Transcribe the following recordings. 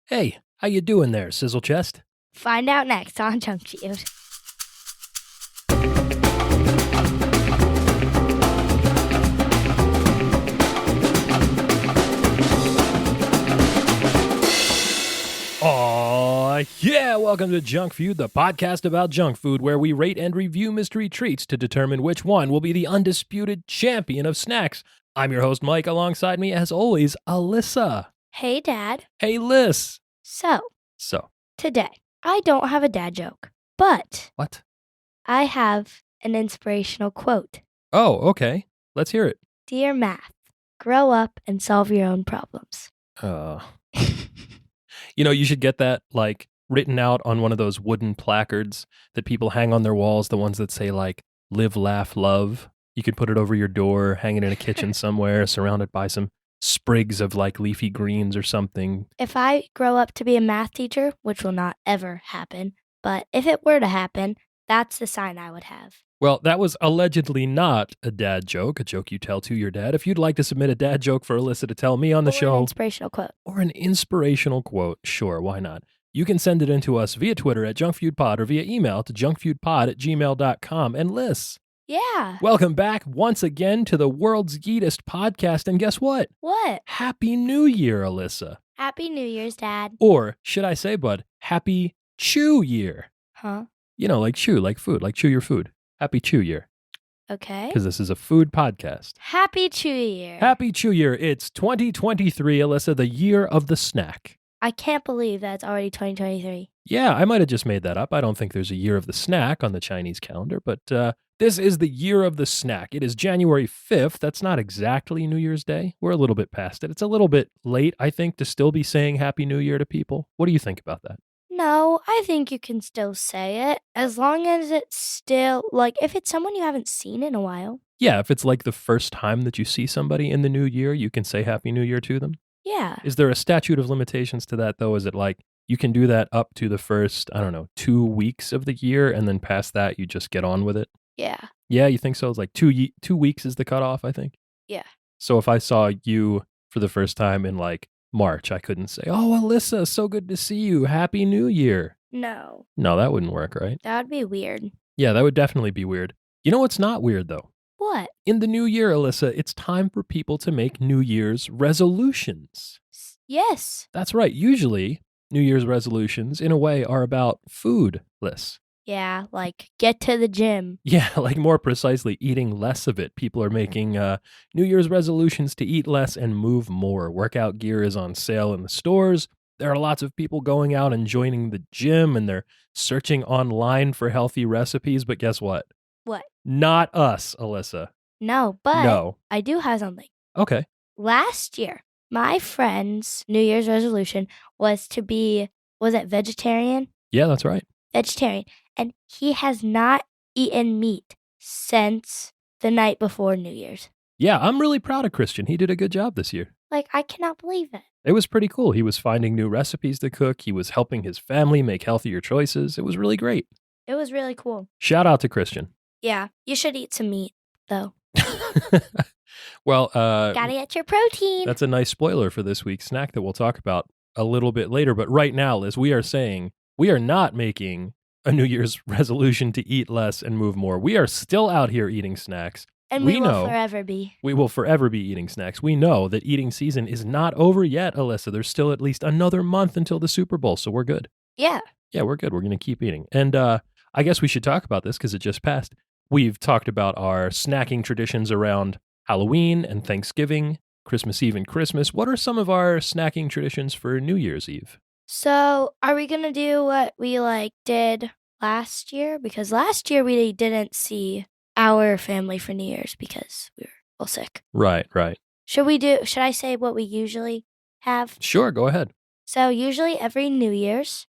Hey, how you doing there, Sizzle Chest? Find out next on Junk-Chew. Aw, yeah, welcome to Junk Food, the podcast about junk food, where we rate and review mystery treats to determine which one will be the undisputed champion of snacks. I'm your host, Mike. Alongside me, as always, Alyssa. Hey, Dad. Hey, Liz. So, So, today, I don't have a dad joke, but what? I have an inspirational quote. Oh, okay. Let's hear it. Dear Math, grow up and solve your own problems. You know, you should get that, written out on one of those wooden placards that people hang on their walls, the ones that say, live, laugh, love. You could put it over your door, hang it in a kitchen somewhere, surrounded by some sprigs of, leafy greens or something. If I grow up to be a math teacher, which will not ever happen, but if it were to happen, that's the sign I would have. Well, that was allegedly not a dad joke, a joke you tell to your dad. If you'd like to submit a dad joke for Alyssa to tell me on the show. Or an inspirational quote. Or an inspirational quote. Sure, why not? You can send it in to us via Twitter at JunkFoodPod or via email to junkfoodpod@gmail.com. And Liz. Yeah. Welcome back once again to the world's yeetest podcast. And guess what? What? Happy New Year, Alyssa. Happy New Year's, Dad. Or, should I say, bud, Happy Chew Year. Huh? You know, like chew, like food, like chew your food. Happy Chew Year. Okay. Because this is a food podcast. Happy Chew Year. Happy Chew Year. It's 2023, Alyssa, the year of the snack. I can't believe that it's already 2023. Yeah, I might have just made that up. I don't think there's a year of the snack on the Chinese calendar, but this is the year of the snack. It is January 5th. That's not exactly New Year's Day. We're a little bit past it. It's a little bit late, I think, to still be saying Happy New Year to people. What do you think about that? No, I think you can still say it as long as it's still, if it's someone you haven't seen in a while. Yeah, if it's the first time that you see somebody in the new year, you can say Happy New Year to them. Yeah. Is there a statute of limitations to that, though? Is it you can do that up to the first, 2 weeks of the year, and then past that, you just get on with it? Yeah. Yeah, you think so? It's 2 weeks is the cutoff, I think? Yeah. So if I saw you for the first time in March, I couldn't say, "Oh, Alyssa, so good to see you. Happy New Year." No. No, that wouldn't work, right? That would be weird. Yeah, that would definitely be weird. You know what's not weird, though? What? In the new year, Alyssa, it's time for people to make New Year's resolutions. Yes. That's right. Usually, New Year's resolutions, in a way, are about food lists. Yeah, get to the gym. Yeah, more precisely, eating less of it. People are making New Year's resolutions to eat less and move more. Workout gear is on sale in the stores. There are lots of people going out and joining the gym, and they're searching online for healthy recipes. But guess what? What? Not us, Alyssa. No, but No. I do have something. Okay. Last year, my friend's New Year's resolution was to be, was it vegetarian? Yeah, that's right. Vegetarian. And he has not eaten meat since the night before New Year's. Yeah, I'm really proud of Christian. He did a good job this year. I cannot believe it. It was pretty cool. He was finding new recipes to cook. He was helping his family make healthier choices. It was really great. It was really cool. Shout out to Christian. Yeah, you should eat some meat, though. Well, gotta get your protein. That's a nice spoiler for this week's snack that we'll talk about a little bit later. But right now, Liz, we are saying we are not making a New Year's resolution to eat less and move more. We are still out here eating snacks. And we will forever be. We will forever be eating snacks. We know that eating season is not over yet, Alyssa. There's still at least another month until the Super Bowl, so we're good. Yeah. Yeah, we're good. We're going to keep eating. And I guess we should talk about this because it just passed. We've talked about our snacking traditions around Halloween and Thanksgiving, Christmas Eve and Christmas. What are some of our snacking traditions for New Year's Eve? So, are we going to do what we did last year? Because last year we didn't see our family for New Year's because we were all sick. Right. Should I say what we usually have? Sure, go ahead. So, usually every New Year's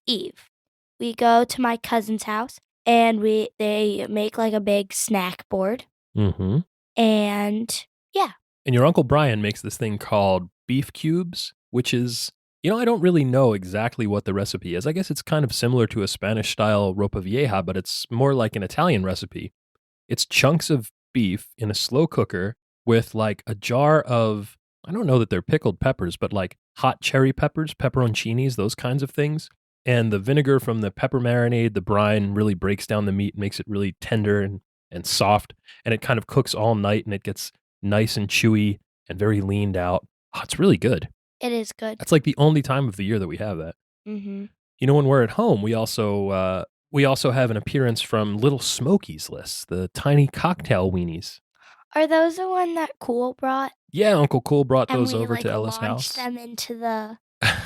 Eve, we go to my cousin's house and they make a big snack board. Mm-hmm. And yeah. And your Uncle Brian makes this thing called beef cubes, which is, I don't really know exactly what the recipe is. I guess it's kind of similar to a Spanish-style ropa vieja, but it's more like an Italian recipe. It's chunks of beef in a slow cooker with a jar of I don't know that they're pickled peppers, but like hot cherry peppers, pepperoncinis, those kinds of things. And the vinegar from the pepper marinade, the brine really breaks down the meat, makes it really tender and soft. And it kind of cooks all night and it gets nice and chewy and very leaned out. Oh, it's really good. It is good. That's like the only time of the year that we have that. Mm-hmm. You know, when we're at home, we also have an appearance from Little Smokies list, the tiny cocktail weenies. Are those the one that Cool brought? Yeah, Uncle Cool brought And those we over to Ella's launched house. them into the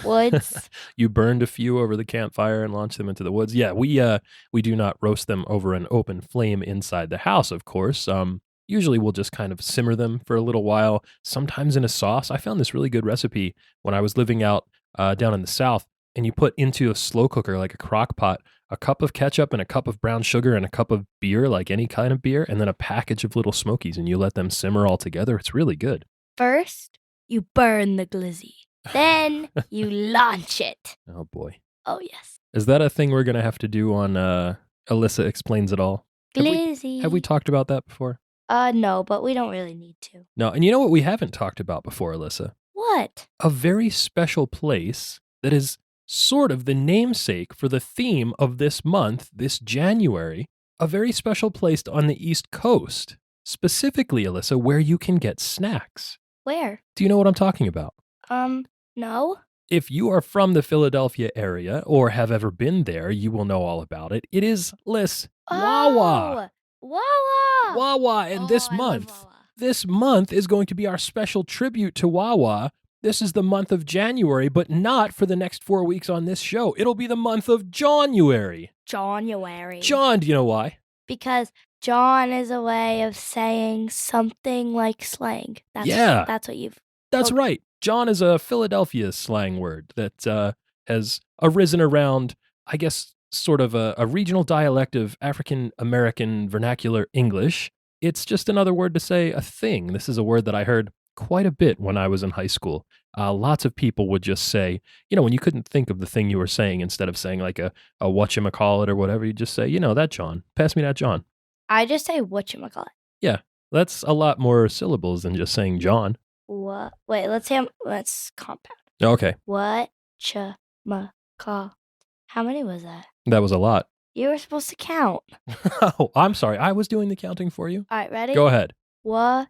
woods. You burned a few over the campfire and launched them into the woods. Yeah, we do not roast them over an open flame inside the house, of course. Usually we'll just kind of simmer them for a little while, sometimes in a sauce. I found this really good recipe when I was living out down in the South, and you put into a slow cooker, like a crock pot, a cup of ketchup and a cup of brown sugar and a cup of beer, like any kind of beer, and then a package of Little Smokies, and you let them simmer all together. It's really good. First, you burn the glizzy. Then you launch it. Oh, boy. Oh, yes. Is that a thing we're going to have to do on Alyssa Explains It All? Glizzy. Have we talked about that before? No, but we don't really need to. No, and you know what we haven't talked about before, Alyssa? What? A very special place that is sort of the namesake for the theme of this month, this January, a very special place on the East Coast, specifically, Alyssa, where you can get snacks. Where? Do you know what I'm talking about? No. If you are from the Philadelphia area or have ever been there, you will know all about it. It is, Liz, Wawa. Wawa. Wawa, and this month is going to be our special tribute to Wawa. This is the month of January, but not for the next 4 weeks on this show. It'll be the month of Jawnuary. Jawnuary. Jawn, do you know why? Because jawn is a way of saying something like slang. That's what you've... That's right. Jawn is a Philadelphia slang word that has arisen around, I guess, sort of a regional dialect of African-American vernacular English. It's just another word to say a thing. This is a word that I heard quite a bit when I was in high school. Lots of people would just say, when you couldn't think of the thing you were saying, instead of saying like a whatchamacallit or whatever, you just say, that Jawn. Pass me that Jawn. I just say whatchamacallit. Yeah, that's a lot more syllables than just saying Jawn. What? Wait, let's compound. Okay. Whatchamacallit. How many was that? That was a lot. You were supposed to count. Oh, I'm sorry. I was doing the counting for you. All right, ready? Go ahead. Whatchamacallit.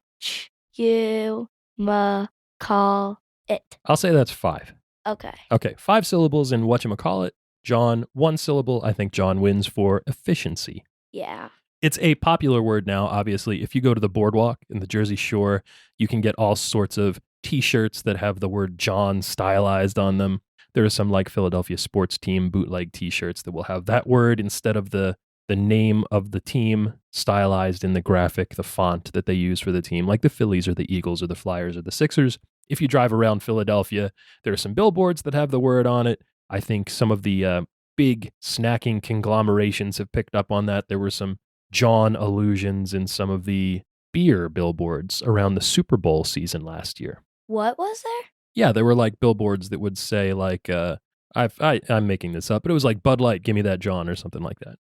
I'll say that's 5. Okay. Okay, 5 syllables in whatchamacallit. Jawn, 1 syllable. I think Jawn wins for efficiency. Yeah. It's a popular word now, obviously. If you go to the boardwalk in the Jersey Shore, you can get all sorts of T-shirts that have the word Jawn stylized on them. There are some like Philadelphia sports team bootleg T-shirts that will have that word instead of the name of the team stylized in the graphic, the font that they use for the team, like the Phillies or the Eagles or the Flyers or the Sixers. If you drive around Philadelphia, there are some billboards that have the word on it. I think some of the big snacking conglomerations have picked up on that. There were some Jawn allusions in some of the beer billboards around the Super Bowl season last year. What was there? Yeah, there were like billboards that would say like, I'm making this up, but it was like Bud Light, give me that Jawn or something like that.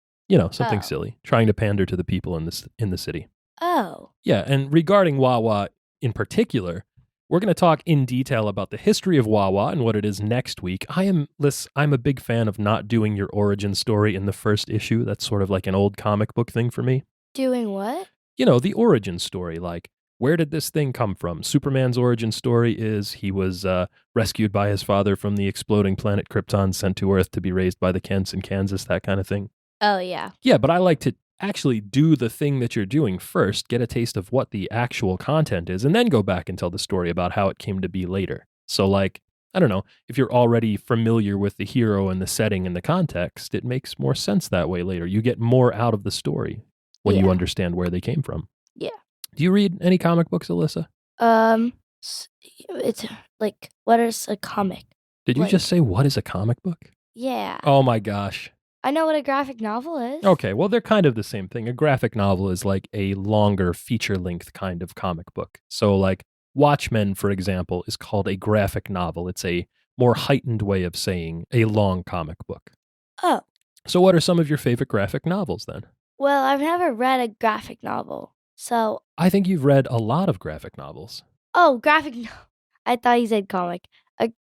Something silly, trying to pander to the people in the city. Oh. Yeah, and regarding Wawa in particular, we're going to talk in detail about the history of Wawa and what it is next week. I'm a big fan of not doing your origin story in the first issue. That's sort of like an old comic book thing for me. Doing what? The origin story, like, where did this thing come from? Superman's origin story is he was rescued by his father from the exploding planet Krypton, sent to Earth to be raised by the Kents in Kansas, that kind of thing. Oh, yeah. Yeah, but I like to actually do the thing that you're doing first, get a taste of what the actual content is, and then go back and tell the story about how it came to be later. So, like, I don't know, if you're already familiar with the hero and the setting and the context, it makes more sense that way later. You get more out of the story when you understand where they came from. Yeah. Do you read any comic books, Alyssa? It's like, what is a comic? Did you just say, what is a comic book? Yeah. Oh my gosh. I know what a graphic novel is. Okay, well, they're kind of the same thing. A graphic novel is like a longer feature-length kind of comic book. So like Watchmen, for example, is called a graphic novel. It's a more heightened way of saying a long comic book. Oh. So what are some of your favorite graphic novels then? Well, I've never read a graphic novel, so... I think you've read a lot of graphic novels. Oh, I thought you said comic.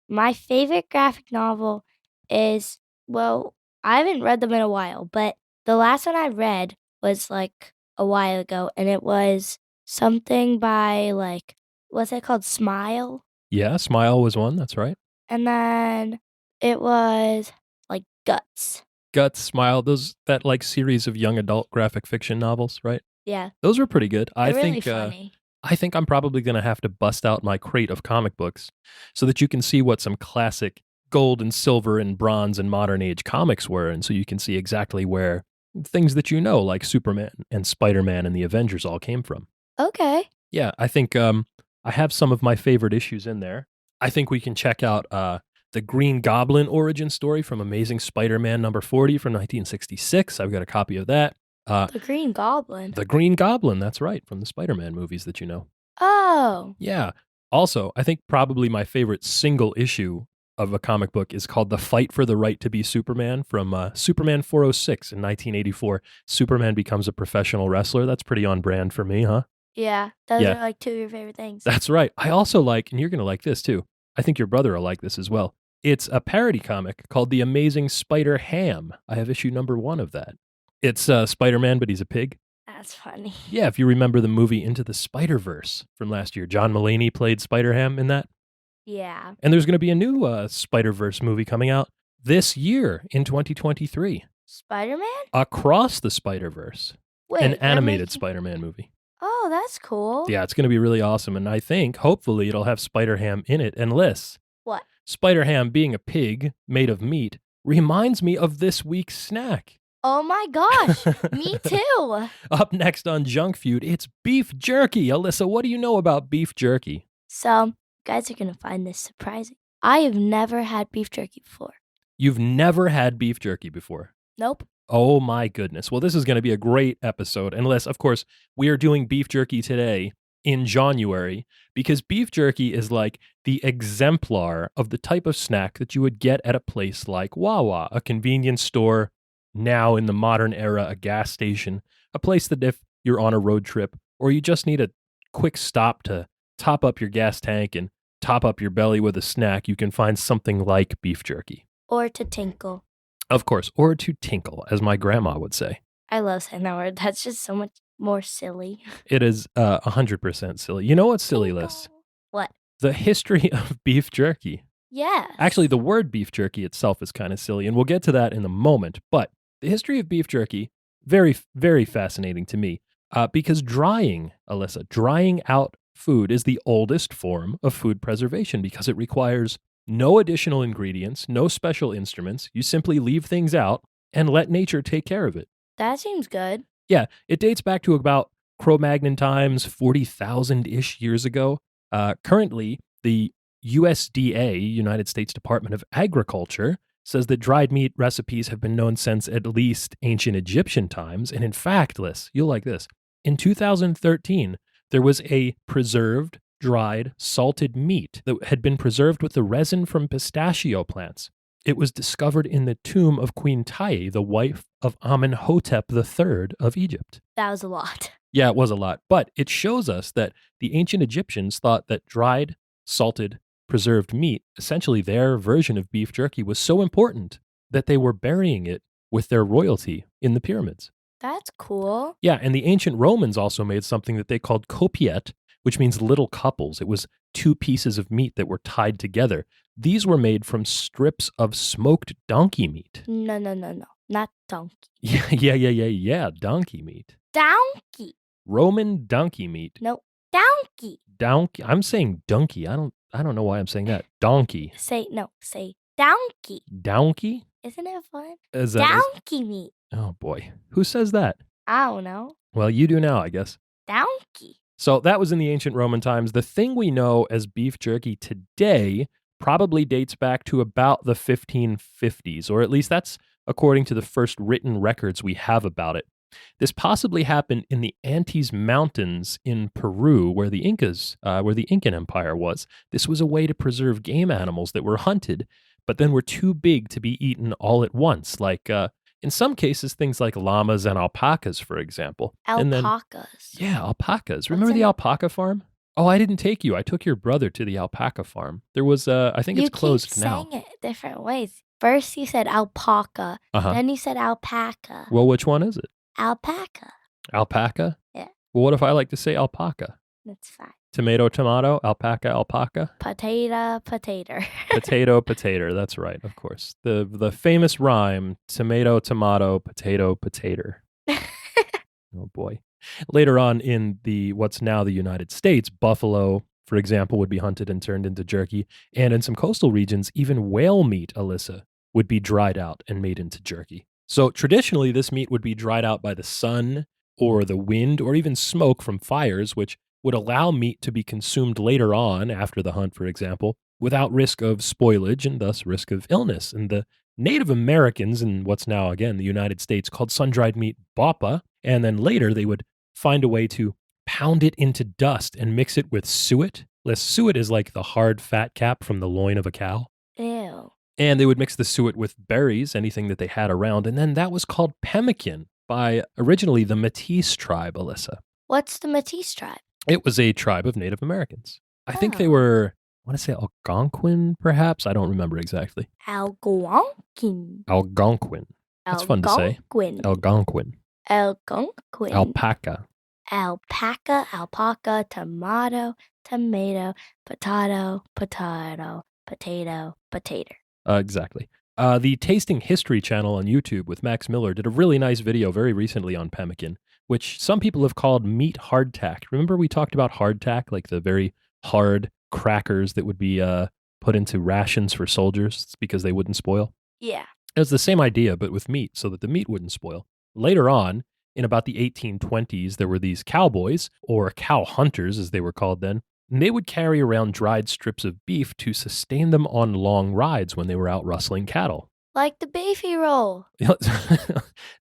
My favorite graphic novel is, well, I haven't read them in a while, but the last one I read was like a while ago, and it was something by like, what's it called? Smile? Yeah, Smile was one. That's right. And then it was like Guts. Guts, Smile, that like series of young adult graphic fiction novels, right? Yeah. Those were pretty good. They're really funny. I think I'm probably going to have to bust out my crate of comic books so that you can see what some classic gold and silver and bronze and modern age comics were, and so you can see exactly where things that you know, like Superman and Spider-Man and the Avengers, all came from. Okay. Yeah, I think I have some of my favorite issues in there. I think we can check out the Green Goblin origin story from Amazing Spider-Man number 40 from 1966. I've got a copy of that. The Green Goblin. The Green Goblin, that's right, from the Spider-Man movies that you know. Oh. Yeah. Also, I think probably my favorite single issue of a comic book is called The Fight for the Right to be Superman from Superman 406 in 1984. Superman becomes a professional wrestler. That's pretty on brand for me, huh? Yeah. Those are like two of your favorite things. That's right. I also like, and you're going to like this too. I think your brother will like this as well. It's a parody comic called The Amazing Spider-Ham. I have issue number 1 of that. It's Spider-Man, but he's a pig. That's funny. Yeah, if you remember the movie Into the Spider-Verse from last year, John Mulaney played Spider-Ham in that. Yeah. And there's going to be a new Spider-Verse movie coming out this year in 2023. Spider-Man? Across the Spider-Verse. Wait, an animated Spider-Man movie. Oh, that's cool. Yeah, it's going to be really awesome. And I think, hopefully, it'll have Spider-Ham in it. And Liz. What? Spider-Ham being a pig made of meat reminds me of this week's snack. Oh my gosh, me too. Up next on Junk Feud, it's beef jerky. Alyssa, what do you know about beef jerky? So, you guys are going to find this surprising. I have never had beef jerky before. You've never had beef jerky before? Nope. Oh my goodness. Well, this is going to be a great episode. Unless, of course, we are doing beef jerky today in Jawnuary, because beef jerky is like the exemplar of the type of snack that you would get at a place like Wawa, a convenience store. Now, in the modern era, a gas station, a place that if you're on a road trip or you just need a quick stop to top up your gas tank and top up your belly with a snack, you can find something like beef jerky. Or to tinkle. Of course, or to tinkle, as my grandma would say. I love saying that word. That's just so much more silly. It is 100% silly. You know what's silly, Liz? What? The history of beef jerky. Yes. Actually, the word beef jerky itself is kind of silly, and we'll get to that in a moment. But the history of beef jerky, very, very fascinating to me, because drying out food is the oldest form of food preservation because it requires no additional ingredients, no special instruments. You simply leave things out and let nature take care of it. That seems good. Yeah, it dates back to about Cro-Magnon times, 40,000-ish years ago. Currently, the USDA, United States Department of Agriculture, says that dried meat recipes have been known since at least ancient Egyptian times. And in fact, Liz, you'll like this. In 2013, there was a preserved, dried, salted meat that had been preserved with the resin from pistachio plants. It was discovered in the tomb of Queen Tiye, the wife of Amenhotep III of Egypt. That was a lot. Yeah, it was a lot. But it shows us that the ancient Egyptians thought that dried, salted, preserved meat, essentially their version of beef jerky, was so important that they were burying it with their royalty in the pyramids. That's cool. Yeah, and the ancient Romans also made something that they called copiette, which means little couples. It was 2 pieces of meat that were tied together. These were made from strips of smoked donkey meat. No. Not donkey. Yeah, donkey meat. Donkey. Roman donkey meat. No, donkey. Donkey. I'm saying donkey. I don't know why I'm saying that. Donkey. Say donkey. Donkey? Isn't it fun? Donkey meat. Oh boy. Who says that? I don't know. Well, you do now, I guess. Donkey. So that was in the ancient Roman times. The thing we know as beef jerky today probably dates back to about the 1550s, or at least that's according to the first written records we have about it. This possibly happened in the Andes Mountains in Peru, where the Incan Empire was. This was a way to preserve game animals that were hunted, but then were too big to be eaten all at once, like in some cases, things like llamas and alpacas, for example. Alpacas. Alpacas. Remember the alpaca farm? Oh, I didn't take you. I took your brother to the alpaca farm. There was, I think it's You keep closed now. saying it different ways. First you said alpaca, Uh-huh. then you said alpaca. Well, which one is it? Alpaca. Alpaca? Yeah, Well, what if I like to say alpaca? that's fine. Tomato, tomato, alpaca, alpaca. Potato, potato. Potato, potato. That's right, of course. The famous rhyme: tomato, tomato, potato, potato. Oh boy. Later on in the what's now the United States, buffalo, for example, would be hunted and turned into jerky, and in some coastal regions, even whale meat, Alyssa, would be dried out and made into jerky. So traditionally, this meat would be dried out by the sun or the wind or even smoke from fires, which would allow meat to be consumed later on after the hunt, for example, without risk of spoilage and thus risk of illness. And the Native Americans in what's now, again, the United States called sun-dried meat bapa, and then later they would find a way to pound it into dust and mix it with suet. Suet is like the hard fat cap from the loin of a cow. Ew. And they would mix the suet with berries, anything that they had around. And then that was called pemmican by originally the Métis tribe, Alyssa. What's the Métis tribe? It was a tribe of Native Americans. I think they Oh. were, I want to say Algonquin, perhaps. I don't remember exactly. Algonquin. Algonquin. That's fun to say. Algonquin. Algonquin. Alpaca. Alpaca, alpaca, tomato, tomato, potato, potato, potato, potato. Exactly. The Tasting History channel on YouTube with Max Miller did a really nice video very recently on pemmican, which some people have called meat hardtack. Remember we talked about hardtack, like the very hard crackers that would be put into rations for soldiers because they wouldn't spoil? Yeah. It was the same idea, but with meat, so that the meat wouldn't spoil. Later on, in about the 1820s, there were these cowboys, or cow hunters as they were called then, and they would carry around dried strips of beef to sustain them on long rides when they were out rustling cattle. Like the beefy roll.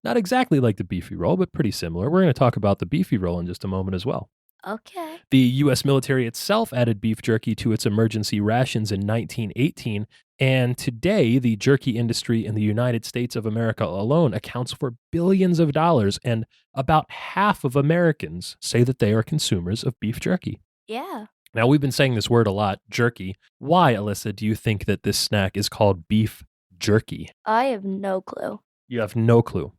Not exactly like the beefy roll, but pretty similar. We're going to talk about the beefy roll in just a moment as well. Okay. The U.S. military itself added beef jerky to its emergency rations in 1918, and today the jerky industry in the United States of America alone accounts for billions of dollars, and about half of Americans say that they are consumers of beef jerky. Yeah. Now, we've been saying this word a lot, jerky. Why, Alyssa, do you think that this snack is called beef jerky? I have no clue. You have no clue.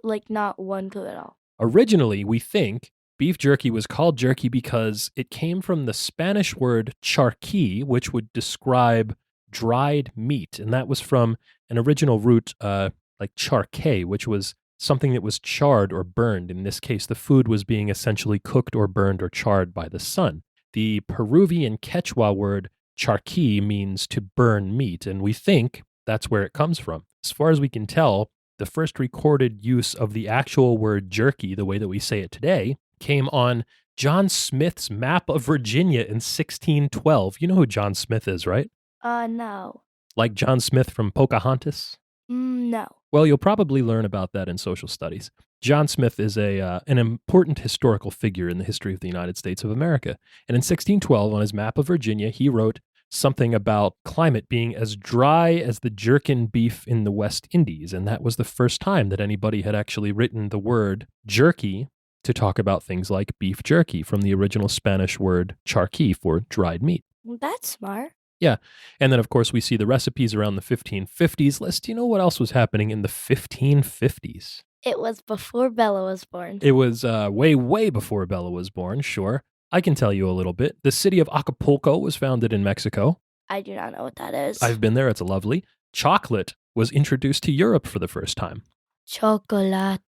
Like not one clue at all. Originally, we think beef jerky was called jerky because it came from the Spanish word charqui, which would describe dried meat. And that was from an original root like charque, which was something that was charred or burned. In this case, the food was being essentially cooked or burned or charred by the sun. The Peruvian Quechua word charqui means to burn meat, and we think that's where it comes from. As far as we can tell, the first recorded use of the actual word jerky, the way that we say it today, came on John Smith's map of Virginia in 1612. You know who John Smith is, right? No. Like John Smith from Pocahontas? No. Well, you'll probably learn about that in social studies. John Smith is an important historical figure in the history of the United States of America. And in 1612, on his map of Virginia, he wrote something about climate being as dry as the jerkin beef in the West Indies. And that was the first time that anybody had actually written the word jerky to talk about things like beef jerky from the original Spanish word charqui for dried meat. That's smart. Yeah. And then, of course, we see the recipes around the 1550s list. You know what else was happening in the 1550s? It was before Bella was born. It was way, way before Bella was born, sure. I can tell you a little bit. The city of Acapulco was founded in Mexico. I do not know what that is. I've been there. It's lovely. Chocolate was introduced to Europe for the first time. Chocolate.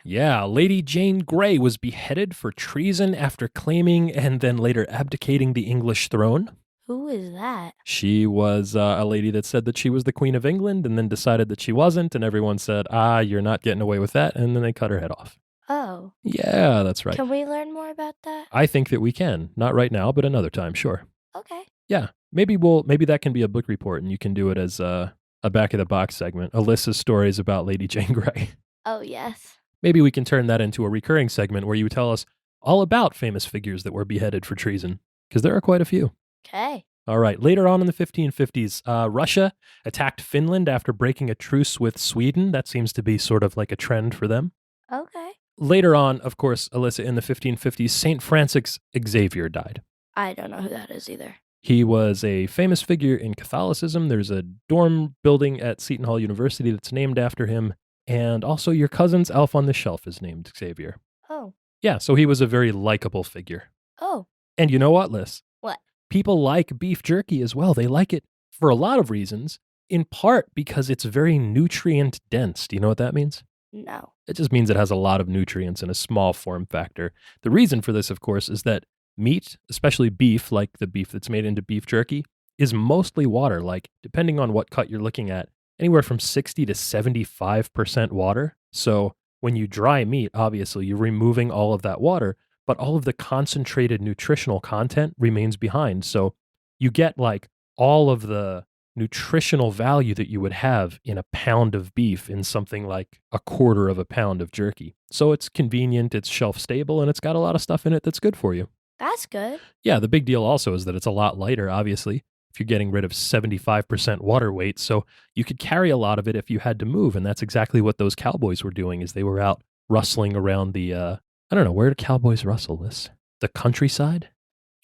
Yeah, Lady Jane Grey was beheaded for treason after claiming and then later abdicating the English throne. Who is that? She was a lady that said that she was the Queen of England and then decided that she wasn't, and everyone said, you're not getting away with that, and then they cut her head off. Oh. Yeah, that's right. Can we learn more about that? I think that we can. Not right now, but another time, sure. Okay. Yeah, maybe that can be a book report, and you can do it as a back of the box segment. Alyssa's stories about Lady Jane Grey. Oh, yes. Maybe we can turn that into a recurring segment where you tell us all about famous figures that were beheaded for treason, because there are quite a few. Okay. All right. Later on in the 1550s, Russia attacked Finland after breaking a truce with Sweden. That seems to be sort of like a trend for them. Okay. Later on, of course, Alyssa, in the 1550s, St. Francis Xavier died. I don't know who that is either. He was a famous figure in Catholicism. There's a dorm building at Seton Hall University that's named after him. And also your cousin's elf on the shelf is named Xavier. Oh. Yeah, so he was a very likable figure. Oh. And you know what, Liz? What? People like beef jerky as well. They like it for a lot of reasons, in part because it's very nutrient dense. Do you know what that means? No. It just means it has a lot of nutrients in a small form factor. The reason for this, of course, is that meat, especially beef, like the beef that's made into beef jerky, is mostly water. Like, depending on what cut you're looking at, anywhere from 60 to 75% water. So when you dry meat, obviously, you're removing all of that water, but all of the concentrated nutritional content remains behind. So you get like all of the nutritional value that you would have in a pound of beef in something like a quarter of a pound of jerky. So it's convenient, it's shelf stable, and it's got a lot of stuff in it that's good for you. That's good. Yeah, the big deal also is that it's a lot lighter, obviously, if you're getting rid of 75% water weight. So you could carry a lot of it if you had to move. And that's exactly what those cowboys were doing, is they were out rustling around the, I don't know, where do cowboys rustle, Liz? The countryside?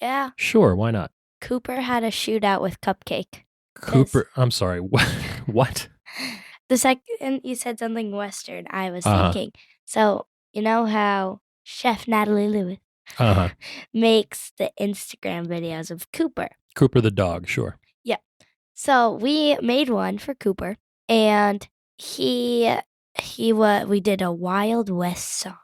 Yeah. Sure, why not? Cooper had a shootout with Cupcake. Cooper, I'm sorry, what? The second you said something Western, I was thinking. So, you know how Chef Natalie Lewis makes the Instagram videos of Cooper? Cooper the dog, sure. Yeah. So we made one for Cooper, and we did a Wild West song.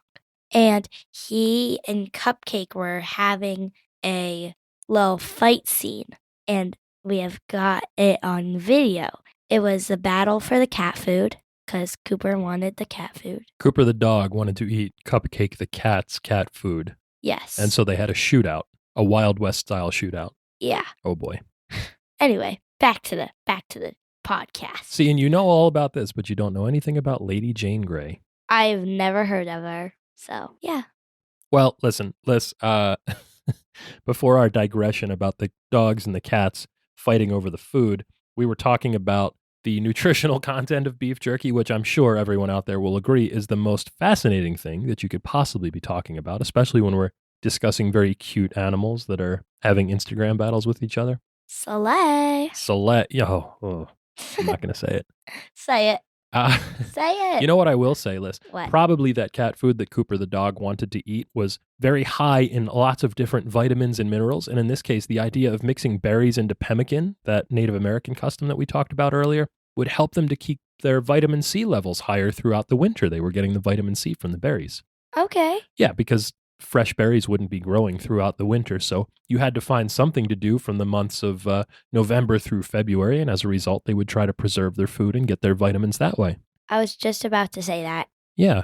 And he and Cupcake were having a little fight scene, and we have got it on video. It was the battle for the cat food, because Cooper wanted the cat food. Cooper the dog wanted to eat Cupcake the cat's cat food. Yes. And so they had a shootout, a Wild West style shootout. Yeah. Oh boy. Anyway, back to the podcast. See, and you know all about this, but you don't know anything about Lady Jane Grey. I've never heard of her, so yeah. Well, listen, Liz, before our digression about the dogs and the cats fighting over the food, we were talking about the nutritional content of beef jerky, which I'm sure everyone out there will agree is the most fascinating thing that you could possibly be talking about, especially when we're discussing very cute animals that are having Instagram battles with each other. Soleil. Oh, I'm not going to say it. Say it. Say it. You know what I will say, Liz? What? Probably that cat food that Cooper the dog wanted to eat was very high in lots of different vitamins and minerals. And in this case, the idea of mixing berries into pemmican, that Native American custom that we talked about earlier, would help them to keep their vitamin C levels higher throughout the winter. They were getting the vitamin C from the berries. Okay. Yeah, because fresh berries wouldn't be growing throughout the winter. So you had to find something to do from the months of November through February. And as a result, they would try to preserve their food and get their vitamins that way. I was just about to say that. Yeah,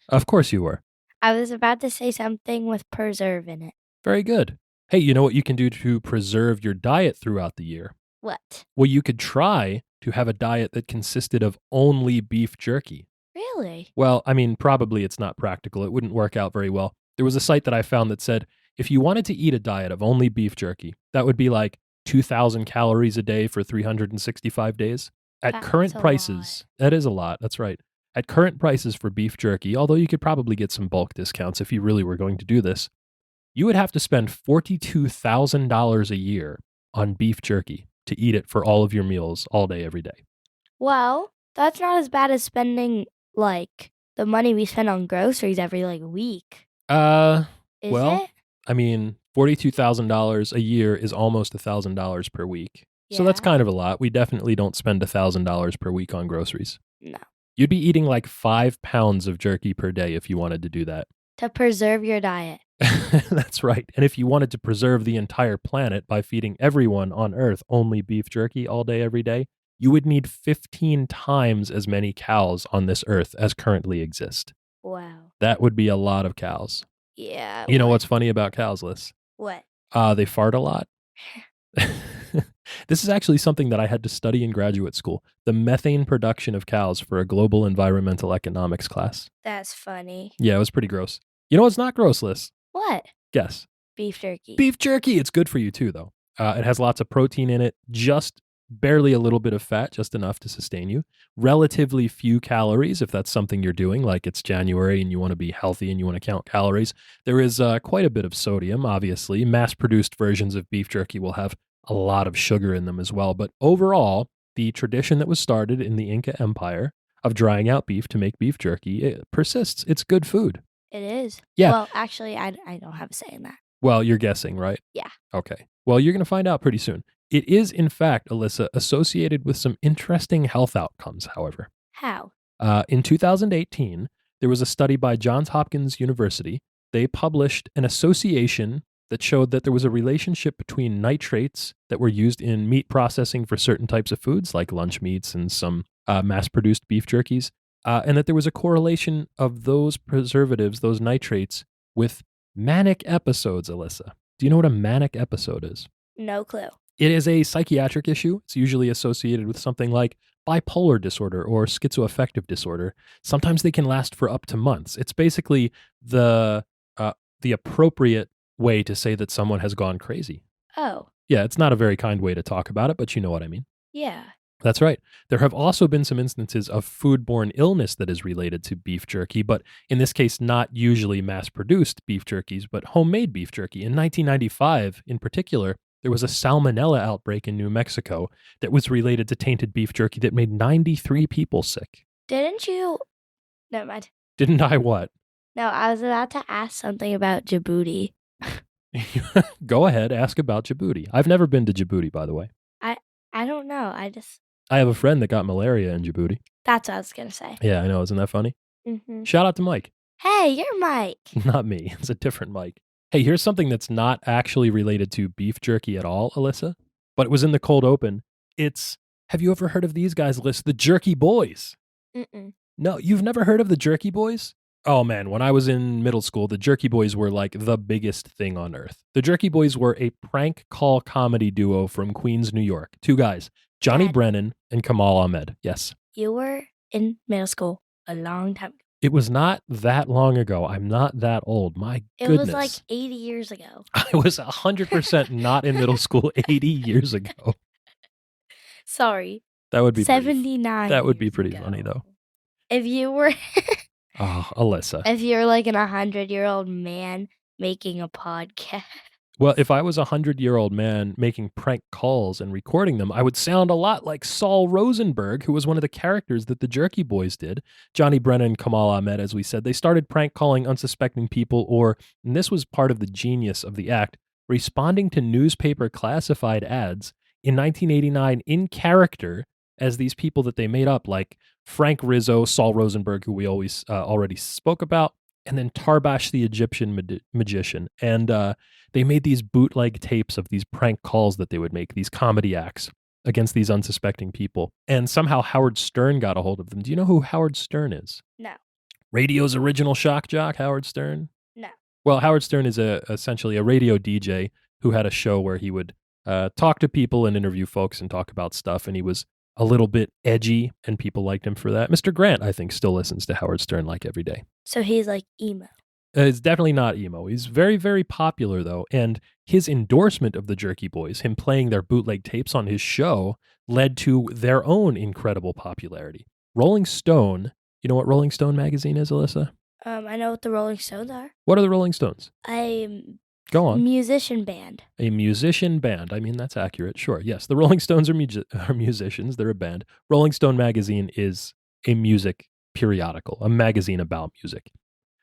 of course you were. I was about to say something with preserve in it. Very good. Hey, you know what you can do to preserve your diet throughout the year? What? Well, you could try to have a diet that consisted of only beef jerky. Really? Well, I mean, probably it's not practical. It wouldn't work out very well. There was a site that I found that said if you wanted to eat a diet of only beef jerky, that would be like 2,000 calories a day for 365 days. At current prices, that is a lot. That's right. At current prices for beef jerky, although you could probably get some bulk discounts if you really were going to do this, you would have to spend $42,000 a year on beef jerky to eat it for all of your meals all day, every day. Well, that's not as bad as spending like the money we spend on groceries every week. Is it? I mean, $42,000 a year is almost $1,000 per week. Yeah. So that's kind of a lot. We definitely don't spend $1,000 per week on groceries. No. You'd be eating like 5 pounds of jerky per day if you wanted to do that. To preserve your diet. That's right. And if you wanted to preserve the entire planet by feeding everyone on Earth only beef jerky all day, every day, you would need 15 times as many cows on this Earth as currently exist. Wow. That would be a lot of cows. Yeah. You know what's funny about cows, Liz? What? They fart a lot. This is actually something that I had to study in graduate school. The methane production of cows for a global environmental economics class. That's funny. Yeah, it was pretty gross. You know what's not gross, Liz? What? Guess. Beef jerky. Beef jerky. It's good for you too, though. It has lots of protein in it, just barely a little bit of fat, just enough to sustain you. Relatively few calories, if that's something you're doing, like it's January and you want to be healthy and you want to count calories. There is quite a bit of sodium, obviously. Mass-produced versions of beef jerky will have a lot of sugar in them as well. But overall, the tradition that was started in the Inca Empire of drying out beef to make beef jerky, it persists. It's good food. It is. Yeah. Well, actually, I don't have a say in that. Well, you're guessing, right? Yeah. Okay. Well, you're going to find out pretty soon. It is, in fact, Alyssa, associated with some interesting health outcomes, however. How? In 2018, there was a study by Johns Hopkins University. They published an association that showed that there was a relationship between nitrates that were used in meat processing for certain types of foods, like lunch meats and some mass-produced beef jerkies, and that there was a correlation of those preservatives, those nitrates, with manic episodes, Alyssa. Do you know what a manic episode is? No clue. It is a psychiatric issue. It's usually associated with something like bipolar disorder or schizoaffective disorder. Sometimes they can last for up to months. It's basically the appropriate way to say that someone has gone crazy. Oh. Yeah, it's not a very kind way to talk about it, but you know what I mean. Yeah. That's right. There have also been some instances of foodborne illness that is related to beef jerky, but in this case, not usually mass-produced beef jerkies, but homemade beef jerky. In 1995, in particular, there was a salmonella outbreak in New Mexico that was related to tainted beef jerky that made 93 people sick. Didn't you? Never mind. Didn't I what? No, I was about to ask something about Djibouti. Go ahead, ask about Djibouti. I've never been to Djibouti, by the way. I don't know. I have a friend that got malaria in Djibouti. That's what I was going to say. Yeah, I know. Isn't that funny? Mm-hmm. Shout out to Mike. Hey, you're Mike. Not me. It's a different Mike. Hey, here's something that's not actually related to beef jerky at all, Alyssa, but it was in the cold open. Have you ever heard of these guys, Alyssa? The Jerky Boys. Mm-mm. No, you've never heard of the Jerky Boys? Oh man, when I was in middle school, the Jerky Boys were like the biggest thing on earth. The Jerky Boys were a prank call comedy duo from Queens, New York. Two guys, Johnny Dad. Brennan and Kamal Ahmed. Yes. You were in middle school a long time ago. It was not that long ago. I'm not that old. My It goodness. was like 80 years ago. I was 100% not in middle school 80 years ago. Sorry. That would be 79. That would be years pretty ago. funny, though. If you were Oh, Alyssa. if you're like an 100-year-old man making a podcast. Well, if I was a 100-year-old man making prank calls and recording them, I would sound a lot like Saul Rosenberg, who was one of the characters that the Jerky Boys did. Johnny Brennan and Kamal Ahmed, as we said, they started prank calling unsuspecting people, and this was part of the genius of the act, responding to newspaper classified ads in 1989 in character as these people that they made up, like Frank Rizzo, Saul Rosenberg, who we always already spoke about, and then Tarbash the Egyptian magician. And they made these bootleg tapes of these prank calls that they would make, these comedy acts against these unsuspecting people. And somehow Howard Stern got a hold of them. Do you know who Howard Stern is? No. Radio's original shock jock, Howard Stern? No. Well, Howard Stern is essentially a radio DJ who had a show where he would talk to people and interview folks and talk about stuff. And he was a little bit edgy, and people liked him for that. Mr. Grant, I think, still listens to Howard Stern like every day. So he's like emo. It's definitely not emo. He's very, very popular, though. And his endorsement of the Jerky Boys, him playing their bootleg tapes on his show, led to their own incredible popularity. Rolling Stone, you know what Rolling Stone magazine is, Alyssa? I know what the Rolling Stones are. What are the Rolling Stones? Go on. Musician band. A musician band. I mean, that's accurate. Sure. Yes. The Rolling Stones are musicians. They're a band. Rolling Stone magazine is a music periodical, a magazine about music.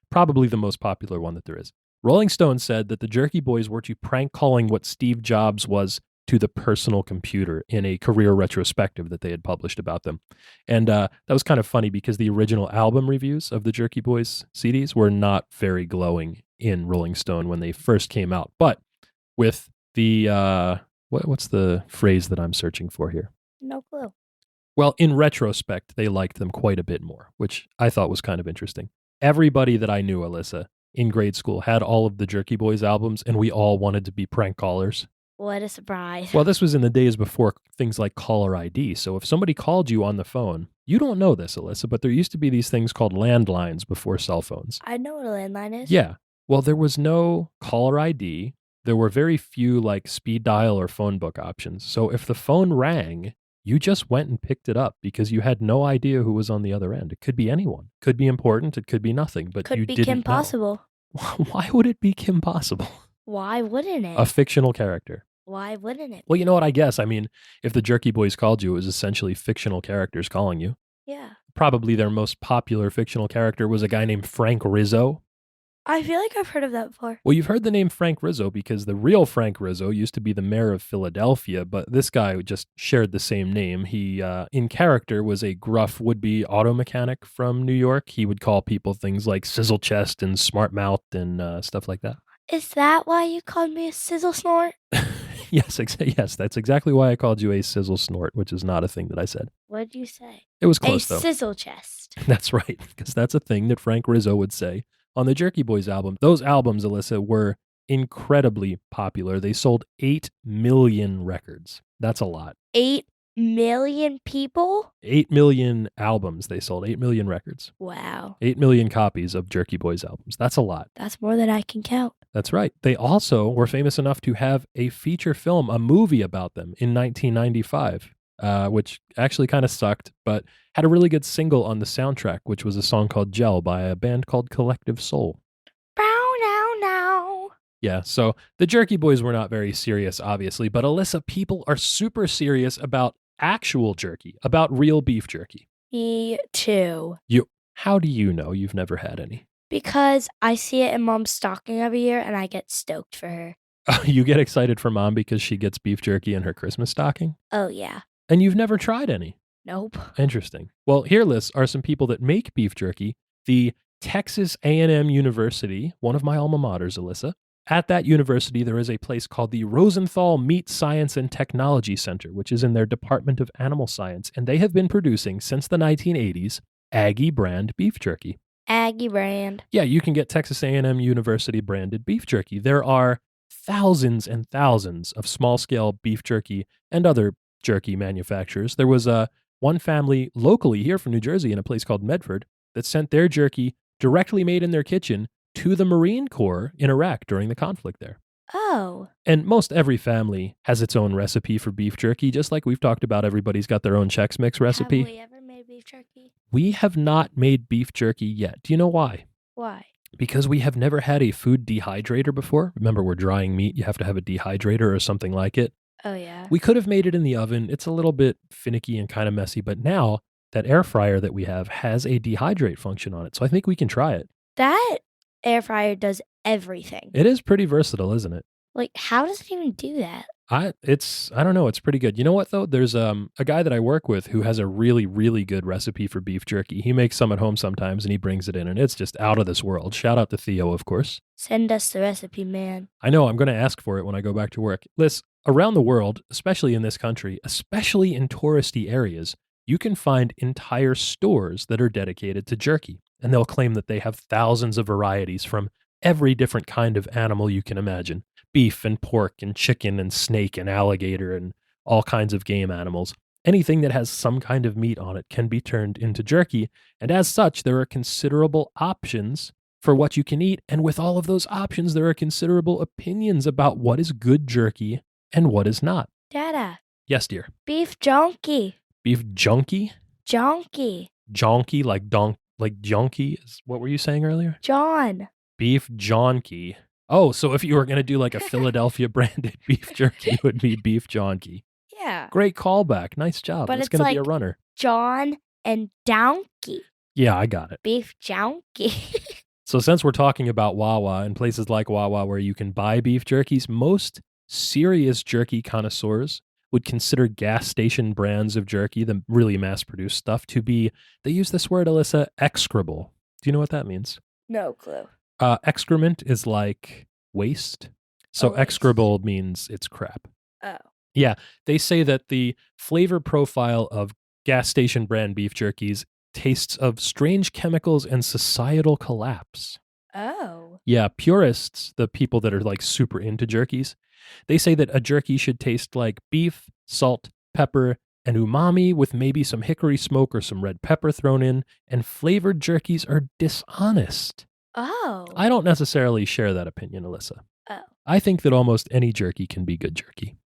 Probably the most popular one that there is. Rolling Stone said that the Jerky Boys were to prank calling what Steve Jobs was to the personal computer in a career retrospective that they had published about them. And that was kind of funny because the original album reviews of the Jerky Boys CDs were not very glowing in Rolling Stone when they first came out. But with the, what's the phrase that I'm searching for here? No clue. Well, in retrospect, they liked them quite a bit more, which I thought was kind of interesting. Everybody that I knew, Alyssa, in grade school had all of the Jerky Boys albums, and we all wanted to be prank callers. What a surprise. Well, this was in the days before things like caller ID. So if somebody called you on the phone, you don't know this, Alyssa, but there used to be these things called landlines before cell phones. I know what a landline is. Yeah. Well, there was no caller ID there were very few like speed dial or phone book options. So if the phone rang, you just went and picked it up because you had no idea who was on the other end. It could be anyone. Could be important. It could be nothing, but you Could be didn't Kim know. Possible. Why would it be Kim Possible? Why wouldn't it? A fictional character. Why wouldn't it? Well, you know what? I guess. I mean, if the Jerky Boys called you, it was essentially fictional characters calling you. Yeah. Probably their most popular fictional character was a guy named Frank Rizzo. I feel like I've heard of that before. Well, you've heard the name Frank Rizzo because the real Frank Rizzo used to be the mayor of Philadelphia, but this guy just shared the same name. He, in character, was a gruff would-be auto mechanic from New York. He would call people things like sizzle chest and smart mouth and stuff like that. Is that why you called me a sizzle snort? Yes, yes, that's exactly why I called you a sizzle snort, which is not a thing that I said. What did you say? It was close, though. A sizzle chest. That's right, because that's a thing that Frank Rizzo would say on the Jerky Boys album. Those albums, Alyssa, were incredibly popular. They sold 8 million records. That's a lot. 8 million people? 8 million albums they sold. 8 million records. Wow. 8 million copies of Jerky Boys albums. That's a lot. That's more than I can count. That's right. They also were famous enough to have a feature film, a movie about them in 1995, which actually kind of sucked, but had a really good single on the soundtrack, which was a song called Gel by a band called Collective Soul. Bow now now. Yeah, so the Jerky Boys were not very serious, obviously, but Alyssa, people are super serious about actual jerky, about real beef jerky. Me too. How do you know? You've never had any. Because I see it in Mom's stocking every year and I get stoked for her. You get excited for Mom because she gets beef jerky in her Christmas stocking? Oh, yeah. And you've never tried any? Nope. Interesting. Well, here, Liz, are some people that make beef jerky. The Texas A&M University, one of my alma maters, Alyssa. At that university, there is a place called the Rosenthal Meat Science and Technology Center, which is in their Department of Animal Science, and they have been producing, since the 1980s, Aggie brand beef jerky. Aggie brand. Yeah, you can get Texas A&M University branded beef jerky. There are thousands and thousands of small-scale beef jerky and other jerky manufacturers. There was one family locally here from New Jersey in a place called Medford that sent their jerky directly made in their kitchen to the Marine Corps in Iraq during the conflict there. Oh. And most every family has its own recipe for beef jerky, just like we've talked about. Everybody's got their own Chex Mix recipe. Have we ever made beef jerky? We have not made beef jerky yet. Do you know why? Why? Because we have never had a food dehydrator before. Remember, we're drying meat. You have to have a dehydrator or something like it. Oh, yeah. We could have made it in the oven. It's a little bit finicky and kind of messy, but now that air fryer that we have has a dehydrate function on it. So I think we can try it. That air fryer does everything. It is pretty versatile, isn't it? Like, how does it even do that? I don't know. It's pretty good. You know what, though? There's a guy that I work with who has a really, really good recipe for beef jerky. He makes some at home sometimes, and he brings it in, and it's just out of this world. Shout out to Theo, of course. Send us the recipe, man. I know. I'm going to ask for it when I go back to work. Liz, around the world, especially in this country, especially in touristy areas, you can find entire stores that are dedicated to jerky, and they'll claim that they have thousands of varieties from every different kind of animal you can imagine. Beef and pork and chicken and snake and alligator and all kinds of game animals. Anything that has some kind of meat on it can be turned into jerky, and as such, there are considerable options for what you can eat, and with all of those options, there are considerable opinions about what is good jerky and what is not. Dada. Yes, dear. Beef jonky. Beef junky? Jonky. Jonky, like jonky is what were you saying earlier? Jawn. Beef jonky. Oh, so if you were going to do like a Philadelphia branded beef jerky, it would be beef jonky. Yeah. Great callback. Nice job. But It's it's going to be a like- runner. Jawn and donkey. Yeah, I got it. Beef jonky. So since we're talking about Wawa and places like Wawa where you can buy beef jerkies, most serious jerky connoisseurs would consider gas station brands of jerky, the really mass-produced stuff, to be, they use this word, Alyssa, execrable. Do you know what that means? No clue. Excrement is like waste. So Oh, waste. execrable means it's crap. Oh. Yeah, they say that the flavor profile of gas station brand beef jerkies tastes of strange chemicals and societal collapse. Oh. Yeah, purists, the people that are like super into jerkies, they say that a jerky should taste like beef, salt, pepper, and umami with maybe some hickory smoke or some red pepper thrown in, and flavored jerkies are dishonest. Oh. I don't necessarily share that opinion, Alyssa. Oh. I think that almost any jerky can be good jerky.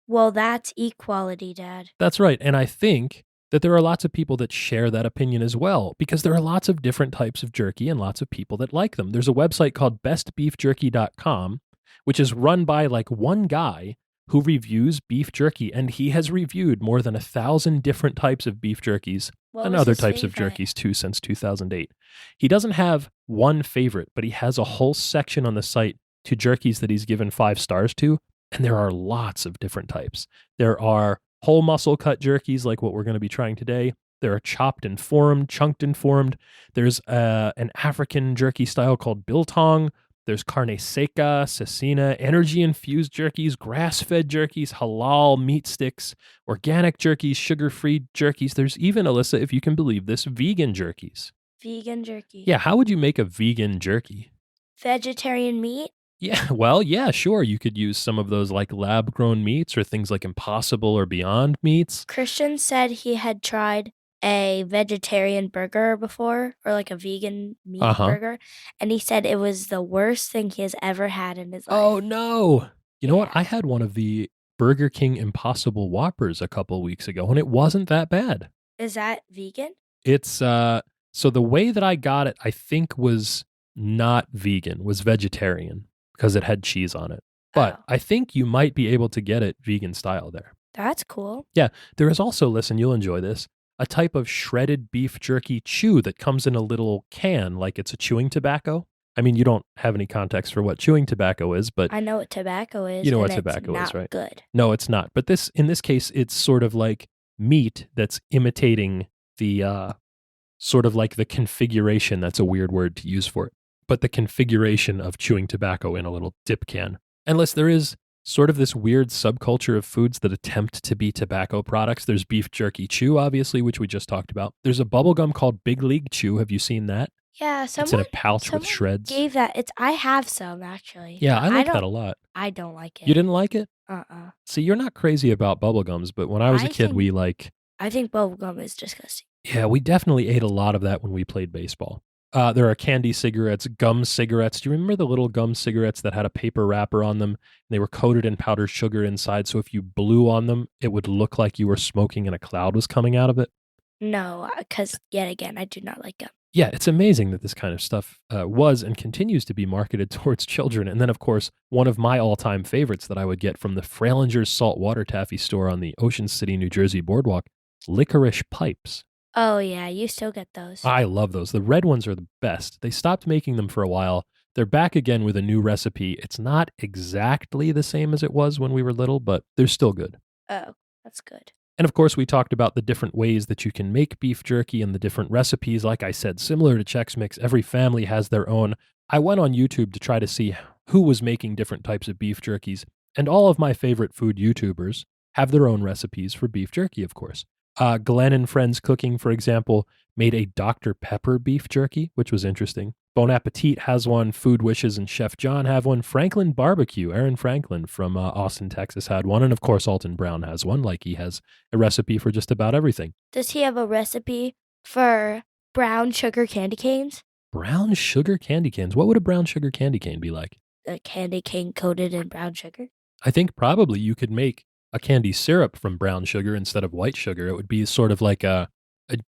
Well, that's equality, Dad. That's right. And I think that there are lots of people that share that opinion as well, because there are lots of different types of jerky and lots of people that like them. There's a website called bestbeefjerky.com, which is run by like one guy who reviews beef jerky, and he has reviewed more than 1,000 different types of beef jerkies and other types of jerkies too since 2008. He doesn't have one favorite, but he has a whole section on the site to jerkies that he's given 5 stars to, and there are lots of different types. There are whole muscle cut jerkies like what we're going to be trying today. There are chopped and formed, chunked and formed. There's an African jerky style called biltong. There's carne seca, cecina, energy-infused jerkies, grass-fed jerkies, halal meat sticks, organic jerkies, sugar-free jerkies. There's even, Alyssa, if you can believe this, vegan jerkies. Vegan jerky. Yeah, how would you make a vegan jerky? Vegetarian meat? Yeah, well, yeah, sure. You could use some of those like lab-grown meats or things like Impossible or Beyond meats. Christian said he had tried a vegetarian burger before, or like a vegan meat burger, and he said it was the worst thing he has ever had in his life. Oh, no. You know what? I had one of the Burger King Impossible Whoppers a couple weeks ago, and it wasn't that bad. Is that vegan? It's, so the way that I got it, I think was not vegan, was vegetarian, because it had cheese on it. But I think you might be able to get it vegan style there. That's cool. Yeah. There is also, listen, you'll enjoy this, a type of shredded beef jerky chew that comes in a little can, like it's a chewing tobacco. I mean, you don't have any context for what chewing tobacco is, but I know what tobacco is. You know what tobacco is, right? Good. No, it's not. But in this case, it's sort of like meat that's imitating the sort of like the configuration. That's a weird word to use for it, but the configuration of chewing tobacco in a little dip can. Unless there is sort of this weird subculture of foods that attempt to be tobacco products. There's beef jerky chew, obviously, which we just talked about. There's a bubble gum called Big League Chew. Have you seen that? Yeah, it's in a pouch with shreds. Gave that. I have some actually. Yeah, I like that a lot. I don't like it. You didn't like it? Uh-uh. See, you're not crazy about bubble gums, but when I was a kid, I think bubble gum is disgusting. Yeah, we definitely ate a lot of that when we played baseball. There are candy cigarettes, gum cigarettes. Do you remember the little gum cigarettes that had a paper wrapper on them? They were coated in powdered sugar inside, so if you blew on them, it would look like you were smoking and a cloud was coming out of it? No, because yet again, I do not like gum. Yeah, it's amazing that this kind of stuff was and continues to be marketed towards children. And then, of course, one of my all-time favorites that I would get from the Frailinger's Saltwater Taffy store on the Ocean City, New Jersey boardwalk, licorice pipes. Oh, yeah, you still get those. I love those. The red ones are the best. They stopped making them for a while. They're back again with a new recipe. It's not exactly the same as it was when we were little, but they're still good. Oh, that's good. And of course, we talked about the different ways that you can make beef jerky and the different recipes. Like I said, similar to Chex Mix, every family has their own. I went on YouTube to try to see who was making different types of beef jerkies, and all of my favorite food YouTubers have their own recipes for beef jerky, of course. Glenn and Friends Cooking, for example, made a Dr. Pepper beef jerky, which was interesting. Bon Appetit has one. Food Wishes and Chef John have one. Franklin Barbecue, Aaron Franklin from Austin, Texas had one. And of course, Alton Brown has one, like he has a recipe for just about everything. Does he have a recipe for brown sugar candy canes? Brown sugar candy canes? What would a brown sugar candy cane be like? A candy cane coated in brown sugar? I think probably you could make a candy syrup from brown sugar instead of white sugar. It would be sort of like a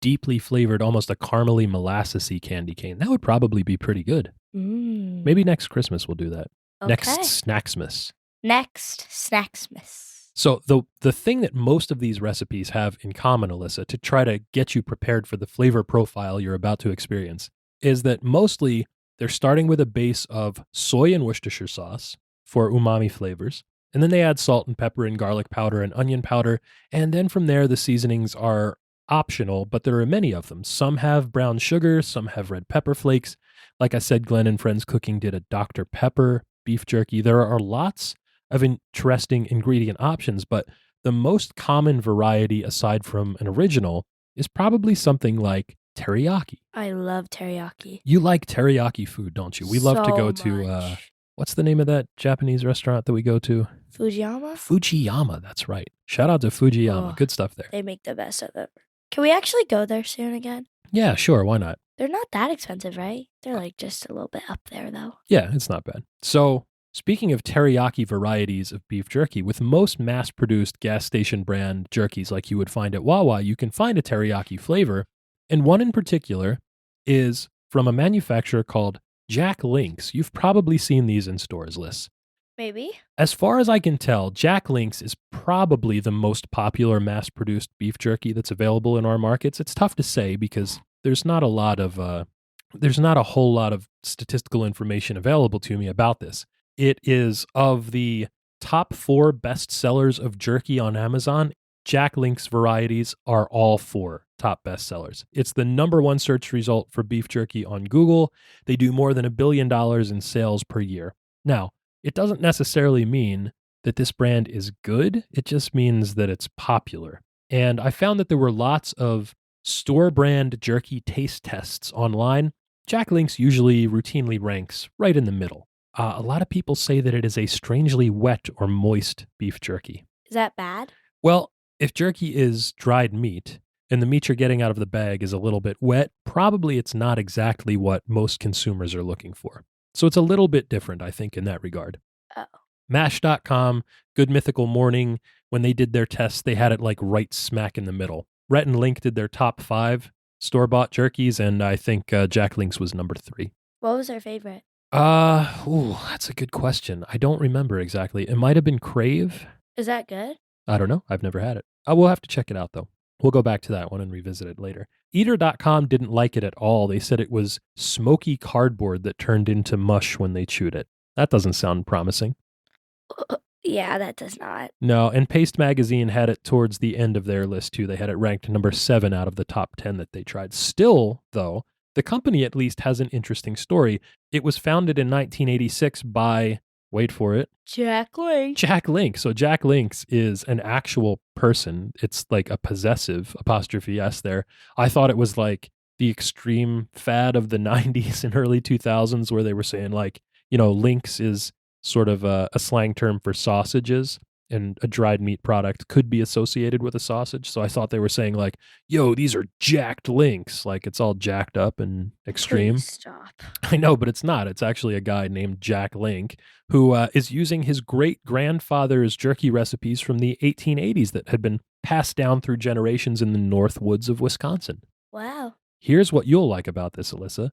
deeply flavored, almost a caramely molassesy candy cane. That would probably be pretty good. Maybe next Christmas we'll do that. Okay. Next Snacksmas. Next Snacksmas. So the thing that most of these recipes have in common, Alyssa, to try to get you prepared for the flavor profile you're about to experience, is that mostly they're starting with a base of soy and Worcestershire sauce for umami flavors. And then they add salt and pepper and garlic powder and onion powder. And then from there, the seasonings are optional, but there are many of them. Some have brown sugar, some have red pepper flakes. Like I said, Glenn and Friends Cooking did a Dr. Pepper beef jerky. There are lots of interesting ingredient options, but the most common variety aside from an original is probably something like teriyaki. I love teriyaki. You like teriyaki food, don't you? We love to go to, what's the name of that Japanese restaurant that we go to? Fujiyama? Fujiyama, that's right. Shout out to Fujiyama. Oh, good stuff there. They make the best of it. Can we actually go there soon again? Yeah, sure. Why not? They're not that expensive, right? They're like just a little bit up there, though. Yeah, it's not bad. So Speaking of teriyaki varieties of beef jerky, with most mass produced gas station brand jerkies like you would find at Wawa, you can find a teriyaki flavor. And one in particular is from a manufacturer called Jack Link's. You've probably seen these in stores, Liz. Maybe. As far as I can tell, Jack Link's is probably the most popular mass produced beef jerky that's available in our markets. It's tough to say because there's not a whole lot of statistical information available to me about this. It is of the top 4 best sellers of jerky on Amazon. Jack Link's varieties are all 4 top best sellers. It's the #1 search result for beef jerky on Google. They do more than $1 billion in sales per year. Now, it doesn't necessarily mean that this brand is good. It just means that it's popular. And I found that there were lots of store brand jerky taste tests online. Jack Link's usually routinely ranks right in the middle. A lot of people say that it is a strangely wet or moist beef jerky. Is that bad? Well, if jerky is dried meat and the meat you're getting out of the bag is a little bit wet, probably it's not exactly what most consumers are looking for. So it's a little bit different, I think, in that regard. Oh. Mash.com, Good Mythical Morning, when they did their tests, they had it like right smack in the middle. Rhett and Link did their top 5 store-bought jerkies, and I think Jack Link's was number 3. What was their favorite? That's a good question. I don't remember exactly. It might have been Crave. Is that good? I don't know. I've never had it. We'll have to check it out, though. We'll go back to that one and revisit it later. Eater.com didn't like it at all. They said it was smoky cardboard that turned into mush when they chewed it. That doesn't sound promising. Yeah, that does not. No, and Paste Magazine had it towards the end of their list, too. They had it ranked number 7 out of the top 10 that they tried. Still, though, the company at least has an interesting story. It was founded in 1986 by, wait for it, Jack Link. Jack Link. So Jack Link's is an actual person. It's like a possessive apostrophe S there. I thought it was like the extreme fad of the 90s and early 2000s where they were saying like, Link's is sort of a slang term for sausages, and a dried meat product could be associated with a sausage. So I thought they were saying like, yo, these are jacked Links. Like it's all jacked up and extreme. Please stop. I know, but it's not. It's actually a guy named Jack Link who is using his great-grandfather's jerky recipes from the 1880s that had been passed down through generations in the North Woods of Wisconsin. Wow. Here's what you'll like about this, Alyssa.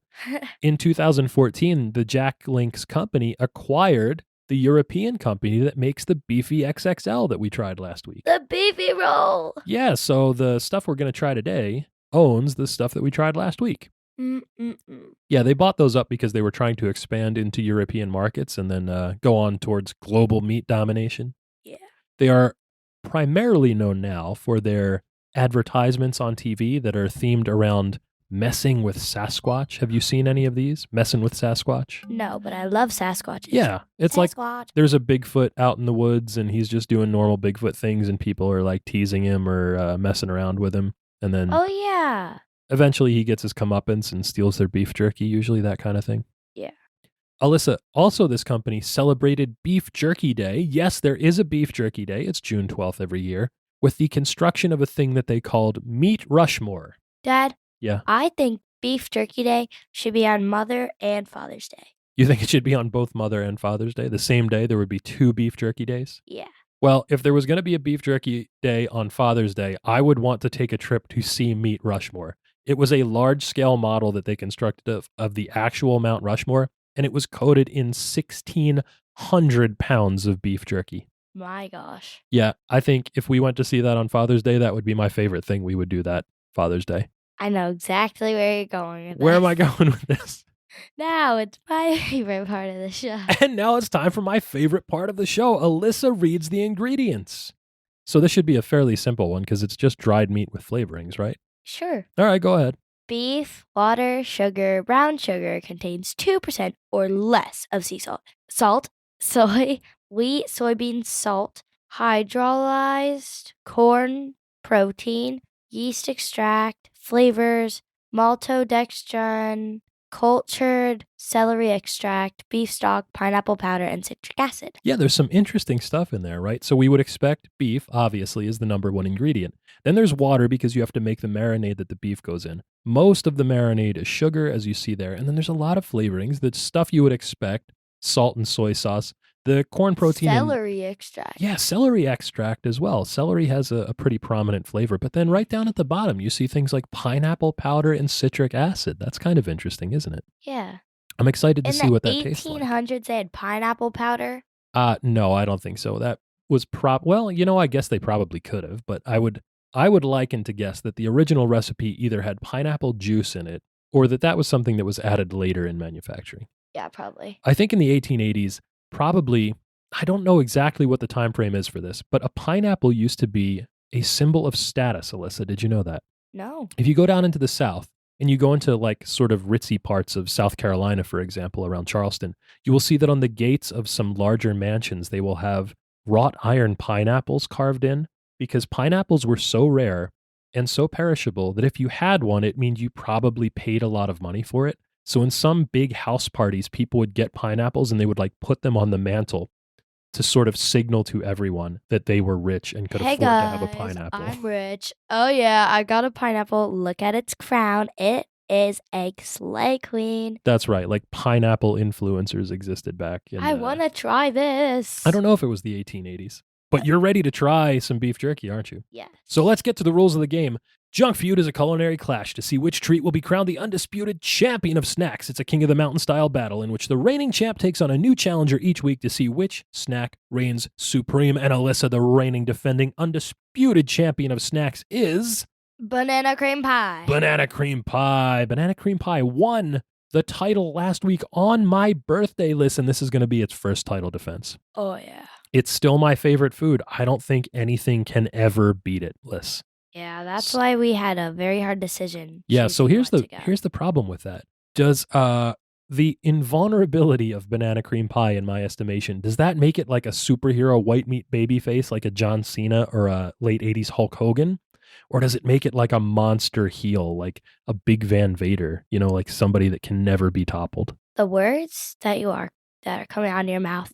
In 2014, the Jack Link's company acquired the European company that makes the Beefy XXL that we tried last week. The beefy roll. Yeah, so the stuff we're going to try today owns the stuff that we tried last week. Yeah, they bought those up because they were trying to expand into European markets and then go on towards global meat domination. Yeah. They are primarily known now for their advertisements on TV that are themed around messing with Sasquatch. Have you seen any of these? Messing with Sasquatch? No, but I love Sasquatches. Yeah, it's Sasquatch. like there's a Bigfoot out in the woods and he's just doing normal Bigfoot things and people are like teasing him or messing around with him. And then Oh, yeah. eventually he gets his comeuppance and steals their beef jerky, usually that kind of thing. Yeah. Alyssa, also this company celebrated Beef Jerky Day. Yes, there is a Beef Jerky Day. It's June 12th every year, with the construction of a thing that they called Meat Rushmore. Dad? Yeah. I think Beef Jerky Day should be on Mother and Father's Day. You think it should be on both Mother and Father's Day? The same day there would be 2 beef jerky days? Yeah. Well, if there was going to be a Beef Jerky Day on Father's Day, I would want to take a trip to see Meat Rushmore. It was a large-scale model that they constructed of the actual Mount Rushmore, and it was coated in 1,600 pounds of beef jerky. My gosh. Yeah, I think if we went to see that on Father's Day, that would be my favorite thing. We would do that Father's Day. I know exactly where you're going with Where this. am I going with this? Now it's my favorite part of the show. And now it's time for my favorite part of the show. Alyssa reads the ingredients. So this should be a fairly simple one because it's just dried meat with flavorings, right? Sure. All right, go ahead. Beef, water, sugar, brown sugar contains 2% or less of sea salt. Salt, soy, wheat, soybean salt, hydrolyzed corn protein, yeast extract, flavors, maltodextrin, cultured celery extract, beef stock, pineapple powder, and citric acid. Yeah, there's some interesting stuff in there, right? So we would expect beef, obviously, is the #1 ingredient. Then there's water because you have to make the marinade that the beef goes in. Most of the marinade is sugar, as you see there. And then there's a lot of flavorings, the stuff you would expect, salt and soy sauce. The corn protein in Celery extract. yeah, celery extract as well. Celery has a pretty prominent flavor, but then right down at the bottom, you see things like pineapple powder and citric acid. That's kind of interesting, isn't it? Yeah. I'm excited to In see the what that tastes like. 1800s, they had pineapple powder. No, I don't think so. That was well, I guess they probably could have, but I would liken to guess that the original recipe either had pineapple juice in it or that was something that was added later in manufacturing. Yeah, probably. I think in the 1880s, probably, I don't know exactly what the time frame is for this, but a pineapple used to be a symbol of status, Alyssa. Did you know that? No. If you go down into the South and you go into like sort of ritzy parts of South Carolina, for example, around Charleston, you will see that on the gates of some larger mansions, they will have wrought iron pineapples carved in because pineapples were so rare and so perishable that if you had one, it means you probably paid a lot of money for it. So in some big house parties, people would get pineapples and they would like put them on the mantle to sort of signal to everyone that they were rich and could Hey afford to have a guys, pineapple. I'm rich. Oh yeah, I got a pineapple. Look at its crown. It is a slay queen. That's right. Like pineapple influencers existed back in I want to try this. I don't know if it was the 1880s, but you're ready to try some beef jerky, aren't you? Yes. So let's get to the rules of the game. Junk Feud is a culinary clash to see which treat will be crowned the undisputed champion of snacks. It's a King of the Mountain style battle in which the reigning champ takes on a new challenger each week to see which snack reigns supreme. And Alyssa, the reigning defending undisputed champion of snacks, is Banana cream pie. Banana cream pie. Banana cream pie won the title last week on my birthday. Listen, this is going to be its first title defense. Oh yeah. It's still my favorite food. I don't think anything can ever beat it, Liz. Yeah, that's why we had a very hard decision. Yeah, so choosing here's the problem with that. Does the invulnerability of banana cream pie, in my estimation, does that make it like a superhero white meat baby face like a John Cena or a late 80s Hulk Hogan? Or does it make it like a monster heel, like a big Van Vader, like somebody that can never be toppled? The words that are coming out of your mouth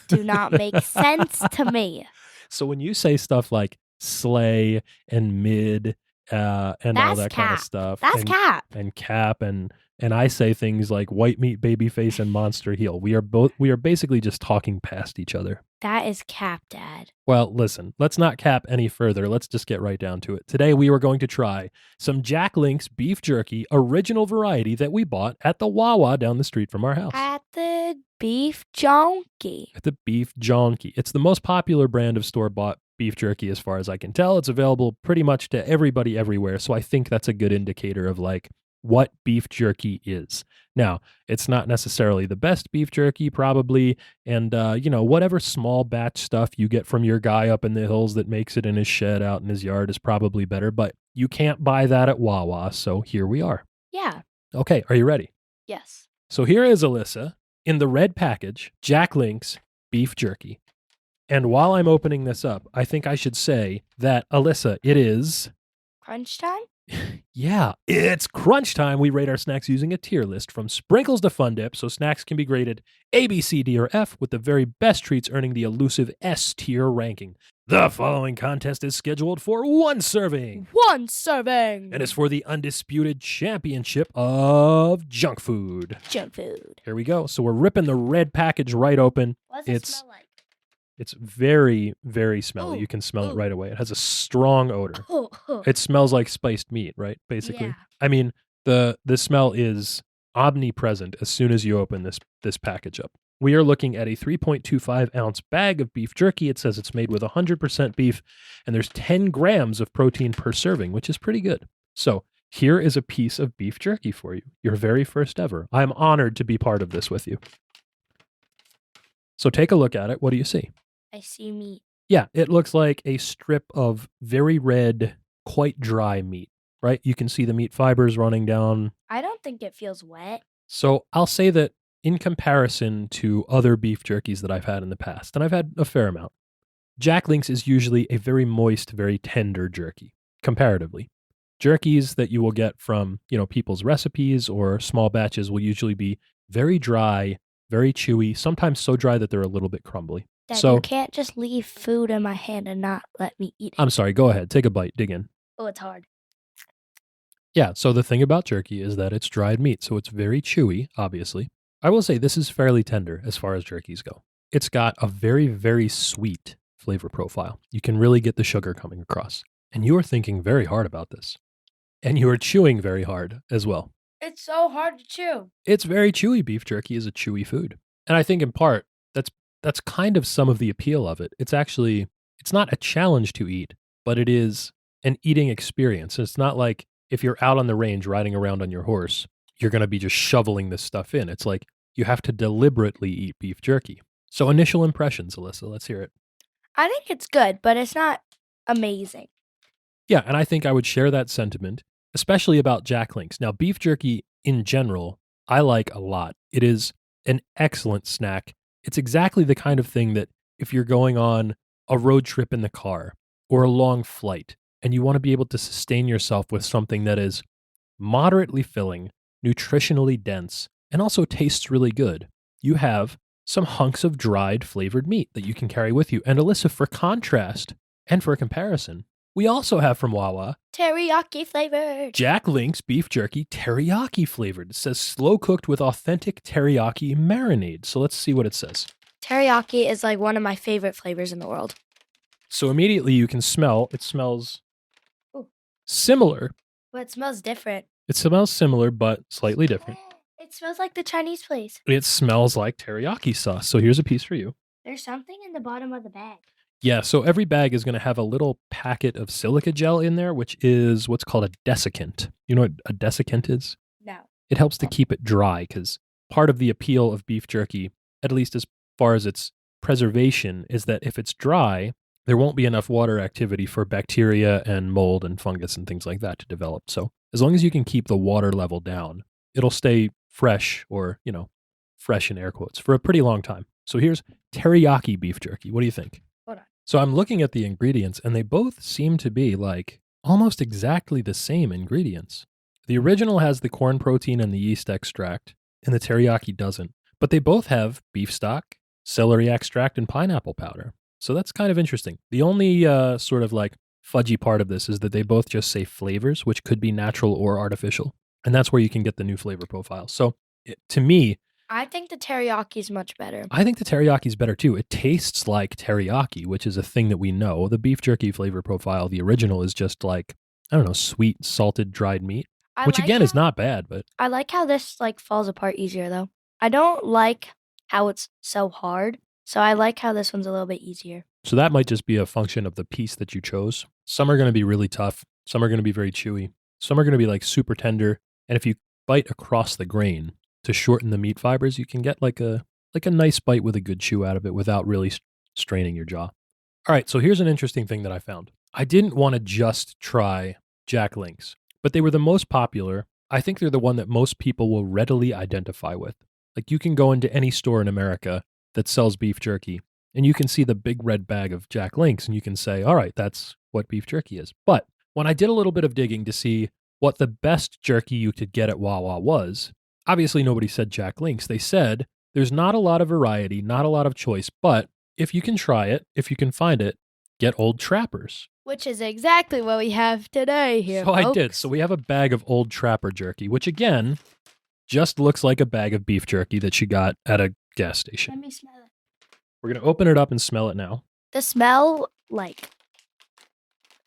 do not make sense to me. So when you say stuff like slay and mid and That's all that kind of cap. stuff, That's cap. and cap and I say things like white meat baby face and monster heel, we are basically just talking past each other. That is cap, Dad. Well, listen, let's not cap any further. Let's just get right down to it. Today, we are going to try some Jack Link's beef jerky, original variety that we bought at the Wawa down the street from our house. At the Beef Jonky. At the Beef Jonky. It's the most popular brand of store-bought beef jerky as far as I can tell. It's available pretty much to everybody everywhere, so I think that's a good indicator of like what beef jerky is. Now, it's not necessarily the best beef jerky, probably, and, whatever small batch stuff you get from your guy up in the hills that makes it in his shed out in his yard is probably better, but you can't buy that at Wawa, so here we are. Yeah. Okay, are you ready? Yes. So here is Alyssa in the red package, Jack Link's beef jerky. And while I'm opening this up, I think I should say that, Alyssa, it is... Crunch time? Yeah, it's crunch time. We rate our snacks using a tier list from sprinkles to fun dip, so snacks can be graded A, B, C, D, or F, with the very best treats earning the elusive S tier ranking. The following contest is scheduled for one serving. One serving. And it's for the undisputed championship of junk food. Junk food. Here we go. So we're ripping the red package right open. What does it smell like? It's very, very smelly. You can smell it right away. It has a strong odor. It smells like spiced meat, right? Basically. Yeah. I mean, the smell is omnipresent as soon as you open this package up. We are looking at a 3.25 ounce bag of beef jerky. It says it's made with 100% beef, and there's 10 grams of protein per serving, which is pretty good. So here is a piece of beef jerky for you, your very first ever. I'm honored to be part of this with you. So take a look at it. What do you see? I see meat. Yeah, it looks like a strip of very red, quite dry meat, right? You can see the meat fibers running down. I don't think it feels wet. So I'll say that in comparison to other beef jerkies that I've had in the past, and I've had a fair amount, Jack Link's is usually a very moist, very tender jerky, comparatively. Jerkies that you will get from, people's recipes or small batches will usually be very dry, very chewy, sometimes so dry that they're a little bit crumbly. Dad, So you can't just leave food in my hand and not let me eat it. I'm sorry, go ahead, take a bite, dig in. Oh, it's hard. Yeah, so the thing about jerky is that it's dried meat, so it's very chewy, obviously. I will say this is fairly tender as far as jerkies go. it's got a very, very sweet flavor profile. You can really get the sugar coming across. And you are thinking very hard about this. And you are chewing very hard as well. It's so hard to chew. It's very chewy. Beef jerky is a chewy food. And I think in part, that's kind of some of the appeal of it. It's not a challenge to eat, but it is an eating experience. It's not like if you're out on the range riding around on your horse, you're going to be just shoveling this stuff in. It's like you have to deliberately eat beef jerky. So initial impressions, Alyssa, let's hear it. I think it's good, but it's not amazing. Yeah, and I think I would share that sentiment, especially about Jack Links. Now, beef jerky in general, I like a lot. It is an excellent snack. It's exactly the kind of thing that if you're going on a road trip in the car or a long flight and you want to be able to sustain yourself with something that is moderately filling, nutritionally dense, and also tastes really good, you have some hunks of dried flavored meat that you can carry with you. And Alyssa, for contrast and for comparison, we also have from Wawa teriyaki flavored Jack Links beef jerky teriyaki flavored. It says slow cooked with authentic teriyaki marinade. So let's see what it says. Teriyaki is like one of my favorite flavors in the world. So immediately you can smell, it smells similar. But it smells different. It smells similar, but slightly different. It smells like the Chinese place. It smells like teriyaki sauce. So here's a piece for you. There's something in the bottom of the bag. Yeah, so every bag is going to have a little packet of silica gel in there, which is what's called a desiccant. You know what a desiccant is? No. It helps to keep it dry because part of the appeal of beef jerky, at least as far as its preservation, is that if it's dry, there won't be enough water activity for bacteria and mold and fungus and things like that to develop. So as long as you can keep the water level down, it'll stay fresh or, fresh in air quotes for a pretty long time. So here's teriyaki beef jerky. What do you think? Hold on. So I'm looking at the ingredients and they both seem to be like almost exactly the same ingredients. The original has the corn protein and the yeast extract and the teriyaki doesn't, but they both have beef stock, celery extract, and pineapple powder. So that's kind of interesting. The only sort of like fudgy part of this is that they both just say flavors, which could be natural or artificial. And that's where you can get the new flavor profile. So to me, I think the teriyaki is much better. I think the teriyaki is better too. It tastes like teriyaki, which is a thing that we know. The beef jerky flavor profile, the original, is just like, I don't know, sweet, salted, dried meat, which again is not bad, but I like how this like falls apart easier though. I don't like how it's so hard. So I like how this one's a little bit easier. So that might just be a function of the piece that you chose. Some are going to be really tough. Some are going to be very chewy. Some are going to be like super tender. And if you bite across the grain to shorten the meat fibers, you can get like a nice bite with a good chew out of it without really straining your jaw. All right, so here's an interesting thing that I found. I didn't want to just try Jack Links, but they were the most popular. I think they're the one that most people will readily identify with. Like you can go into any store in America that sells beef jerky, and you can see the big red bag of Jack Links, and you can say, all right, that's what beef jerky is. But when I did a little bit of digging to see what the best jerky you could get at Wawa was, obviously nobody said Jack Links. They said there's not a lot of variety, not a lot of choice, but if you can try it, if you can find it, get Old Trappers. Which is exactly what we have today here, So folks. I did. So we have a bag of Old Trapper jerky, which again, just looks like a bag of beef jerky that you got at a gas station. Let me smell it. We're going to open it up and smell it now. The smell, like,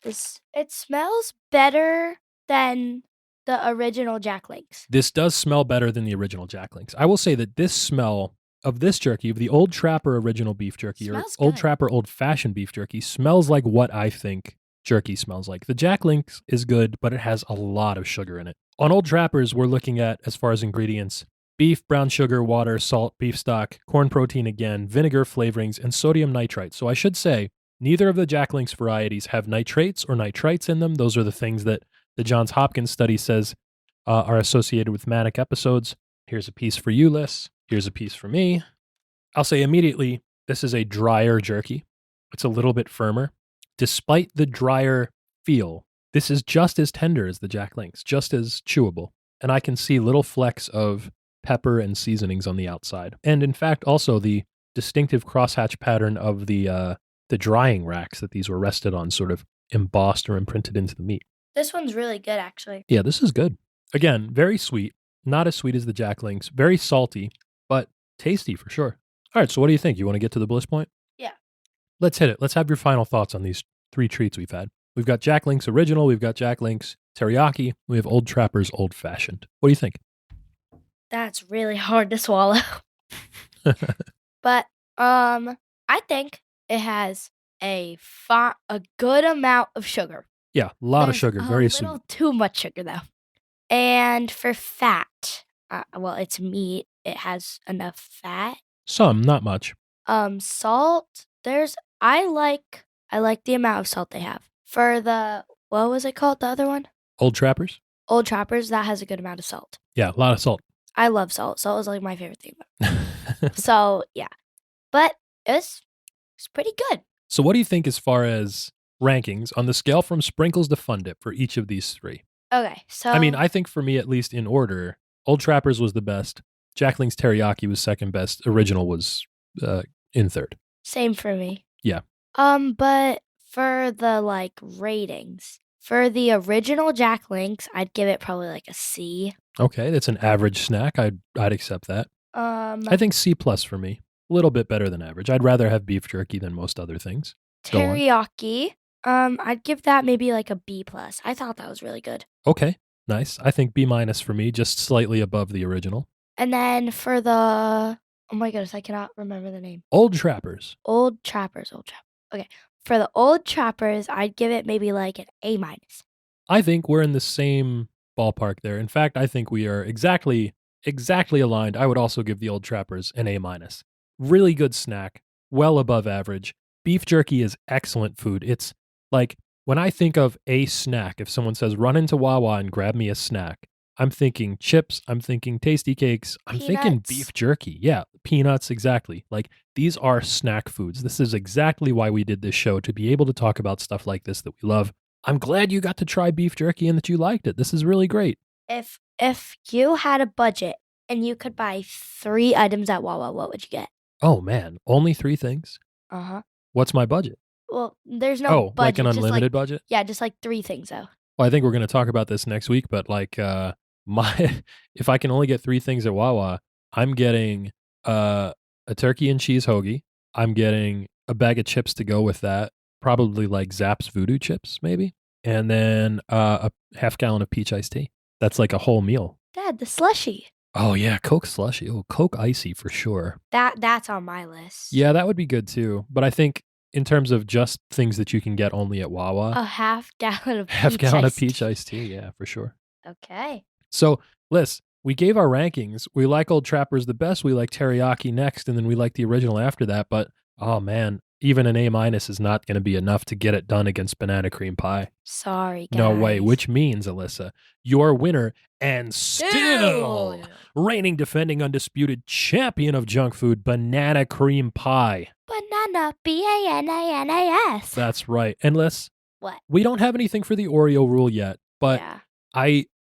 it smells better than the original Jack Links. This does smell better than the original Jack Links. I will say that this smell of this jerky, of the Old Trapper original beef jerky, Smells or Old good. Trapper old-fashioned beef jerky, smells like what I think jerky smells like. The Jack Links is good, but it has a lot of sugar in it. On Old Trappers, we're looking at, as far as ingredients, beef, brown sugar, water, salt, beef stock, corn protein again, vinegar flavorings, and sodium nitrite. So I should say, neither of the Jack Links varieties have nitrates or nitrites in them. Those are the things that the Johns Hopkins study says are associated with manic episodes. Here's a piece for you, Liz. Here's a piece for me. I'll say immediately, this is a drier jerky. It's a little bit firmer. Despite the drier feel, this is just as tender as the Jack Links, just as chewable. And I can see little flecks of pepper and seasonings on the outside. And in fact, also the distinctive crosshatch pattern of the drying racks that these were rested on sort of embossed or imprinted into the meat. This one's really good, actually. Yeah, this is good. Again, very sweet. Not as sweet as the Jack Links. Very salty, but tasty for sure. All right, so what do you think? You want to get to the bliss point? Yeah. Let's hit it. Let's have your final thoughts on these 3 treats we've had. We've got Jack Link's Original, we've got Jack Link's Teriyaki, we have Old Trapper's Old Fashioned. What do you think? That's really hard to swallow. But I think it has a good amount of sugar. Yeah, a lot of There's sugar, very sweet. A little too much sugar though. And for fat, well, it's meat. It has enough fat. Some, not much. Salt. I like the amount of salt they have. For the what was it called? The other one? Old Trappers? Old Trappers. That has a good amount of salt. Yeah, a lot of salt. I love salt. Salt is like my favorite thing. So yeah, but it's pretty good. So what do you think as far as rankings on the scale from sprinkles to fun dip for each of these 3? Okay, so I mean, I think for me, at least in order, Old Trappers was the best. Jack Link's Teriyaki was second best. Original was in third. Same for me. Yeah. But for the ratings, for the original Jack Link's, I'd give it probably like a C. Okay, that's an average snack. I'd accept that. I think C plus for me. A little bit better than average. I'd rather have beef jerky than most other things. Teriyaki, I'd give that maybe like a B plus. I thought that was really good. Okay, nice. I think B minus for me, just slightly above the original. And then for the oh my goodness, I cannot remember the name. Old Trappers. Old Trappers. Okay, for the Old Trappers, I'd give it maybe like an A minus. I think we're in the same ballpark there. In fact, I think we are exactly aligned. I would also give the Old Trappers an A minus. Really good snack, well above average. Beef jerky is excellent food. It's like when I think of a snack, if someone says run into Wawa and grab me a snack, I'm thinking chips, I'm thinking tasty cakes, I'm thinking beef jerky. Yeah, peanuts, exactly. Like these are snack foods. This is exactly why we did this show, to be able to talk about stuff like this that we love. I'm glad you got to try beef jerky and that you liked it. This is really great. If you had a budget and you could buy 3 items at Wawa, what would you get? Oh man, only 3 things? Uh-huh. What's my budget? Well, there's no budget. Like an unlimited budget? Yeah, just like 3 things though. Well, I think we're going to talk about this next week, but like if I can only get 3 things at Wawa, I'm getting a turkey and cheese hoagie. I'm getting a bag of chips to go with that, probably like Zapp's Voodoo chips maybe, and then a half gallon of peach iced tea. That's like a whole meal. Dad, the slushie. Oh yeah, Coke slushie. Oh, Coke icy for sure. That's on my list. Yeah, that would be good too. But I think in terms of just things that you can get only at Wawa, a half gallon of peach iced tea. Yeah, for sure. Okay. So, Liz, we gave our rankings. We like Old Trappers the best. We like Teriyaki next, and then we like the original after that. But oh man, even an A minus is not going to be enough to get it done against banana cream pie. Sorry, guys. No way. Which means, Alyssa, your winner and still reigning, defending, undisputed champion of junk food, banana cream pie. Banana, BANANAS. That's right. And Liz, what? We don't have anything for the Oreo rule yet, but yeah.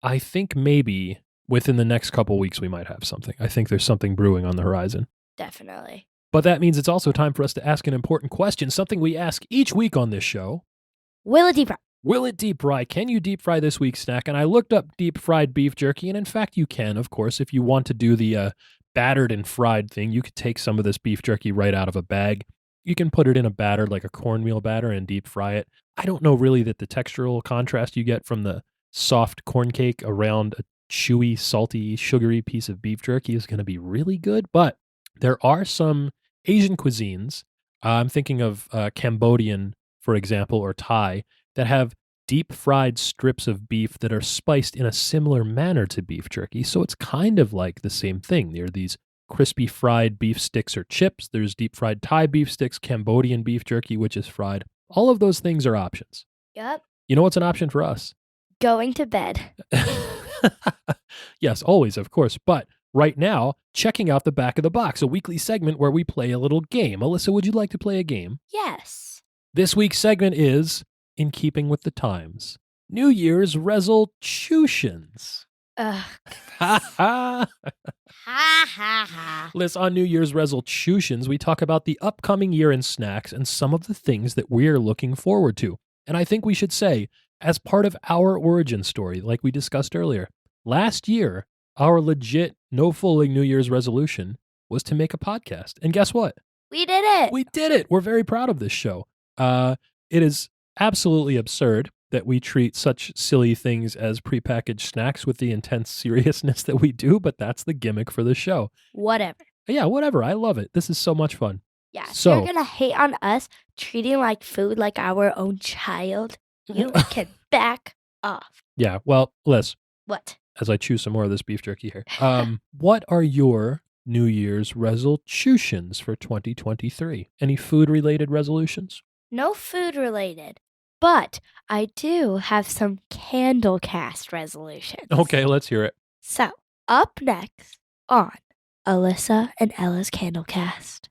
I think maybe within the next couple weeks we might have something. I think there's something brewing on the horizon. Definitely. But that means it's also time for us to ask an important question, something we ask each week on this show. Will it deep fry? Will it deep fry? Can you deep fry this week's snack? And I looked up deep fried beef jerky, and in fact you can, of course. If you want to do the battered and fried thing, you could take some of this beef jerky right out of a bag. You can put it in a batter like a cornmeal batter and deep fry it. I don't know really that the textural contrast you get from the soft corn cake around a chewy, salty, sugary piece of beef jerky is going to be really good, but there are some Asian cuisines, I'm thinking of Cambodian, for example, or Thai, that have deep fried strips of beef that are spiced in a similar manner to beef jerky. So it's kind of like the same thing. There are these crispy fried beef sticks or chips. There's deep fried Thai beef sticks, Cambodian beef jerky, which is fried. All of those things are options. Yep. You know what's an option for us? Going to bed. Yes, always, of course. But right now, checking out the back of the box, a weekly segment where we play a little game. Alyssa, would you like to play a game? Yes. This week's segment is, in keeping with the times, New Year's Resol-CHEW-tions. Ha Ha ha. Liz, on New Year's Resol-CHEW-tions, we talk about the upcoming year in snacks and some of the things that we're looking forward to. And I think we should say, as part of our origin story, like we discussed earlier, last year, our legit, no-fooling New Year's resolution was to make a podcast. And guess what? We did it. We did it. We're very proud of this show. It is absolutely absurd that we treat such silly things as prepackaged snacks with the intense seriousness that we do, but that's the gimmick for the show. Whatever. Yeah, whatever. I love it. This is so much fun. Yeah, So- you're gonna hate on us treating like food like our own child. You can back off. Yeah, well, Liz, What? as I chew some more of this beef jerky here, what are your New Year's resolutions for 2023? Any food-related resolutions? No food related, but I do have some candle cast resolutions. Okay, let's hear it. So, up next on Alyssa and Ella's candle cast.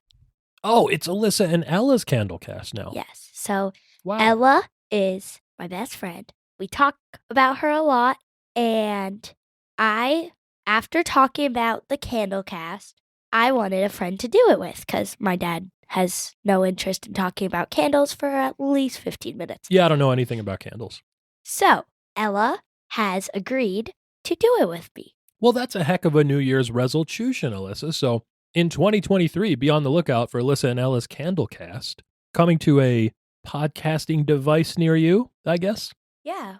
Oh, it's Alyssa and Ella's Candlecast now. Yes. So, Wow. Ella is my best friend. We talk about her a lot, and after talking about the candle cast, I wanted a friend to do it with because my dad has no interest in talking about candles for at least 15 minutes. Yeah, I don't know anything about candles. So, Ella has agreed to do it with me. Well, that's a heck of a New Year's Resol-CHEW-tion, Alyssa. So in 2023, be on the lookout for Alyssa and Ella's Candlecast coming to a podcasting device near you, I guess. Yeah.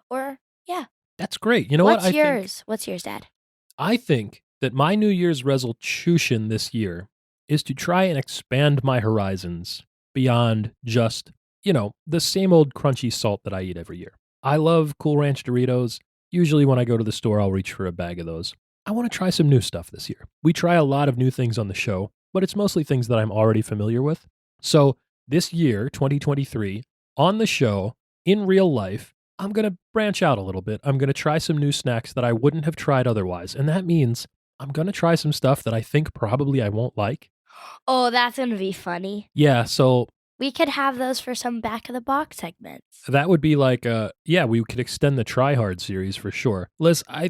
That's great. You know what? What's yours? What's yours, Dad? I think that my New Year's Resol-CHEW-tion this year is to try and expand my horizons beyond just, the same old crunchy salt that I eat every year. I love Cool Ranch Doritos. Usually when I go to the store, I'll reach for a bag of those. I want to try some new stuff this year. We try a lot of new things on the show, but it's mostly things that I'm already familiar with. So this year, 2023, on the show, in real life, I'm going to branch out a little bit. I'm going to try some new snacks that I wouldn't have tried otherwise. And that means I'm going to try some stuff that I think probably I won't like. Oh, that's going to be funny. Yeah, so We could have those for some back of the box segments. that would be like, we could extend the Try Hard series for sure. Liz, I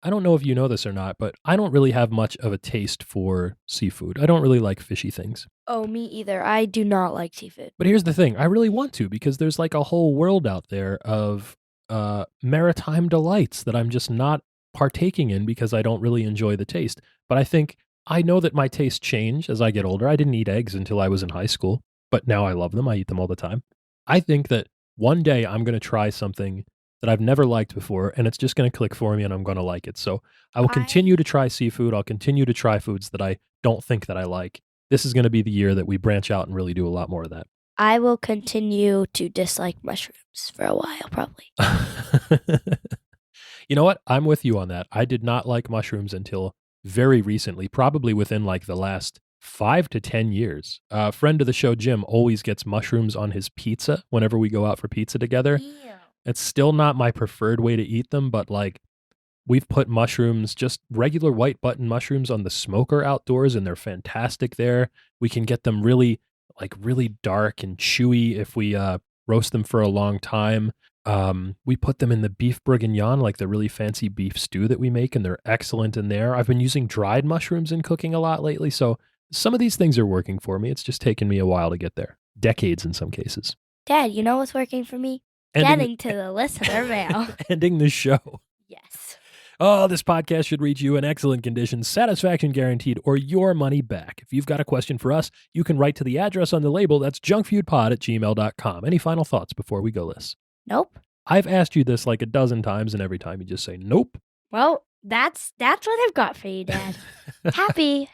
don't know if you know this or not, but I don't really have much of a taste for seafood. I don't really like fishy things. Oh, me either. I do not like seafood. But here's the thing. I really want to because there's like a whole world out there of maritime delights that I'm just not partaking in because I don't really enjoy the taste. But I know that my tastes change as I get older. I didn't eat eggs until I was in high school, but now I love them. I eat them all the time. I think that one day I'm going to try something that I've never liked before, and it's just going to click for me and I'm going to like it. So I will continue to try seafood. I'll continue to try foods that I don't think that I like. This is going to be the year that we branch out and really do a lot more of that. I will continue to dislike mushrooms for a while, probably. You know what? I'm with you on that. I did not like mushrooms until very recently, probably within like the last 5 to 10 years. A friend of the show, Jim, always gets mushrooms on his pizza whenever we go out for pizza together. It's still not my preferred way to eat them, but like we've put mushrooms, just regular white button mushrooms on the smoker outdoors, and they're fantastic there. We can get them really dark and chewy if we roast them for a long time. We put them in the beef bourguignon, like the really fancy beef stew that we make, and they're excellent in there. I've been using dried mushrooms in cooking a lot lately, so some of these things are working for me. It's just taken me a while to get there. Decades in some cases. Dad, you know what's working for me? Getting to the listener mail. Ending the show. Yes. Oh, this podcast should reach you in excellent condition, satisfaction guaranteed, or your money back. If you've got a question for us, you can write to the address on the label. That's junkfoodpod@gmail.com. Any final thoughts before we go, Liz? Nope. I've asked you this like a dozen times, and every time you just say nope. Well, that's what I've got for you, Dad. Happy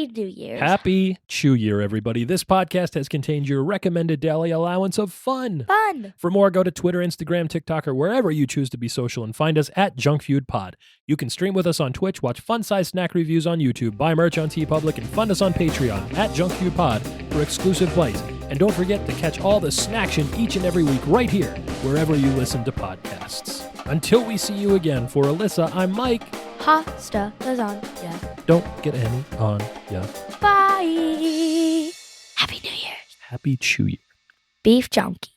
New Year's. Happy Chew Year, everybody. This podcast has contained your recommended daily allowance of fun. For more, go to Twitter, Instagram, TikTok, or wherever you choose to be social and find us at JunkFoodPod. You can stream with us on Twitch, watch fun-sized snack reviews on YouTube, buy merch on TeePublic, and fund us on Patreon at JunkFoodPod for exclusive plays. And don't forget to catch all the snaction each and every week right here, wherever you listen to podcasts. Until we see you again, for Alyssa, I'm Mike. Hasta lasagna. Don't get any on ya. Bye. Happy New Year. Happy Chew Year. Beef Junkie.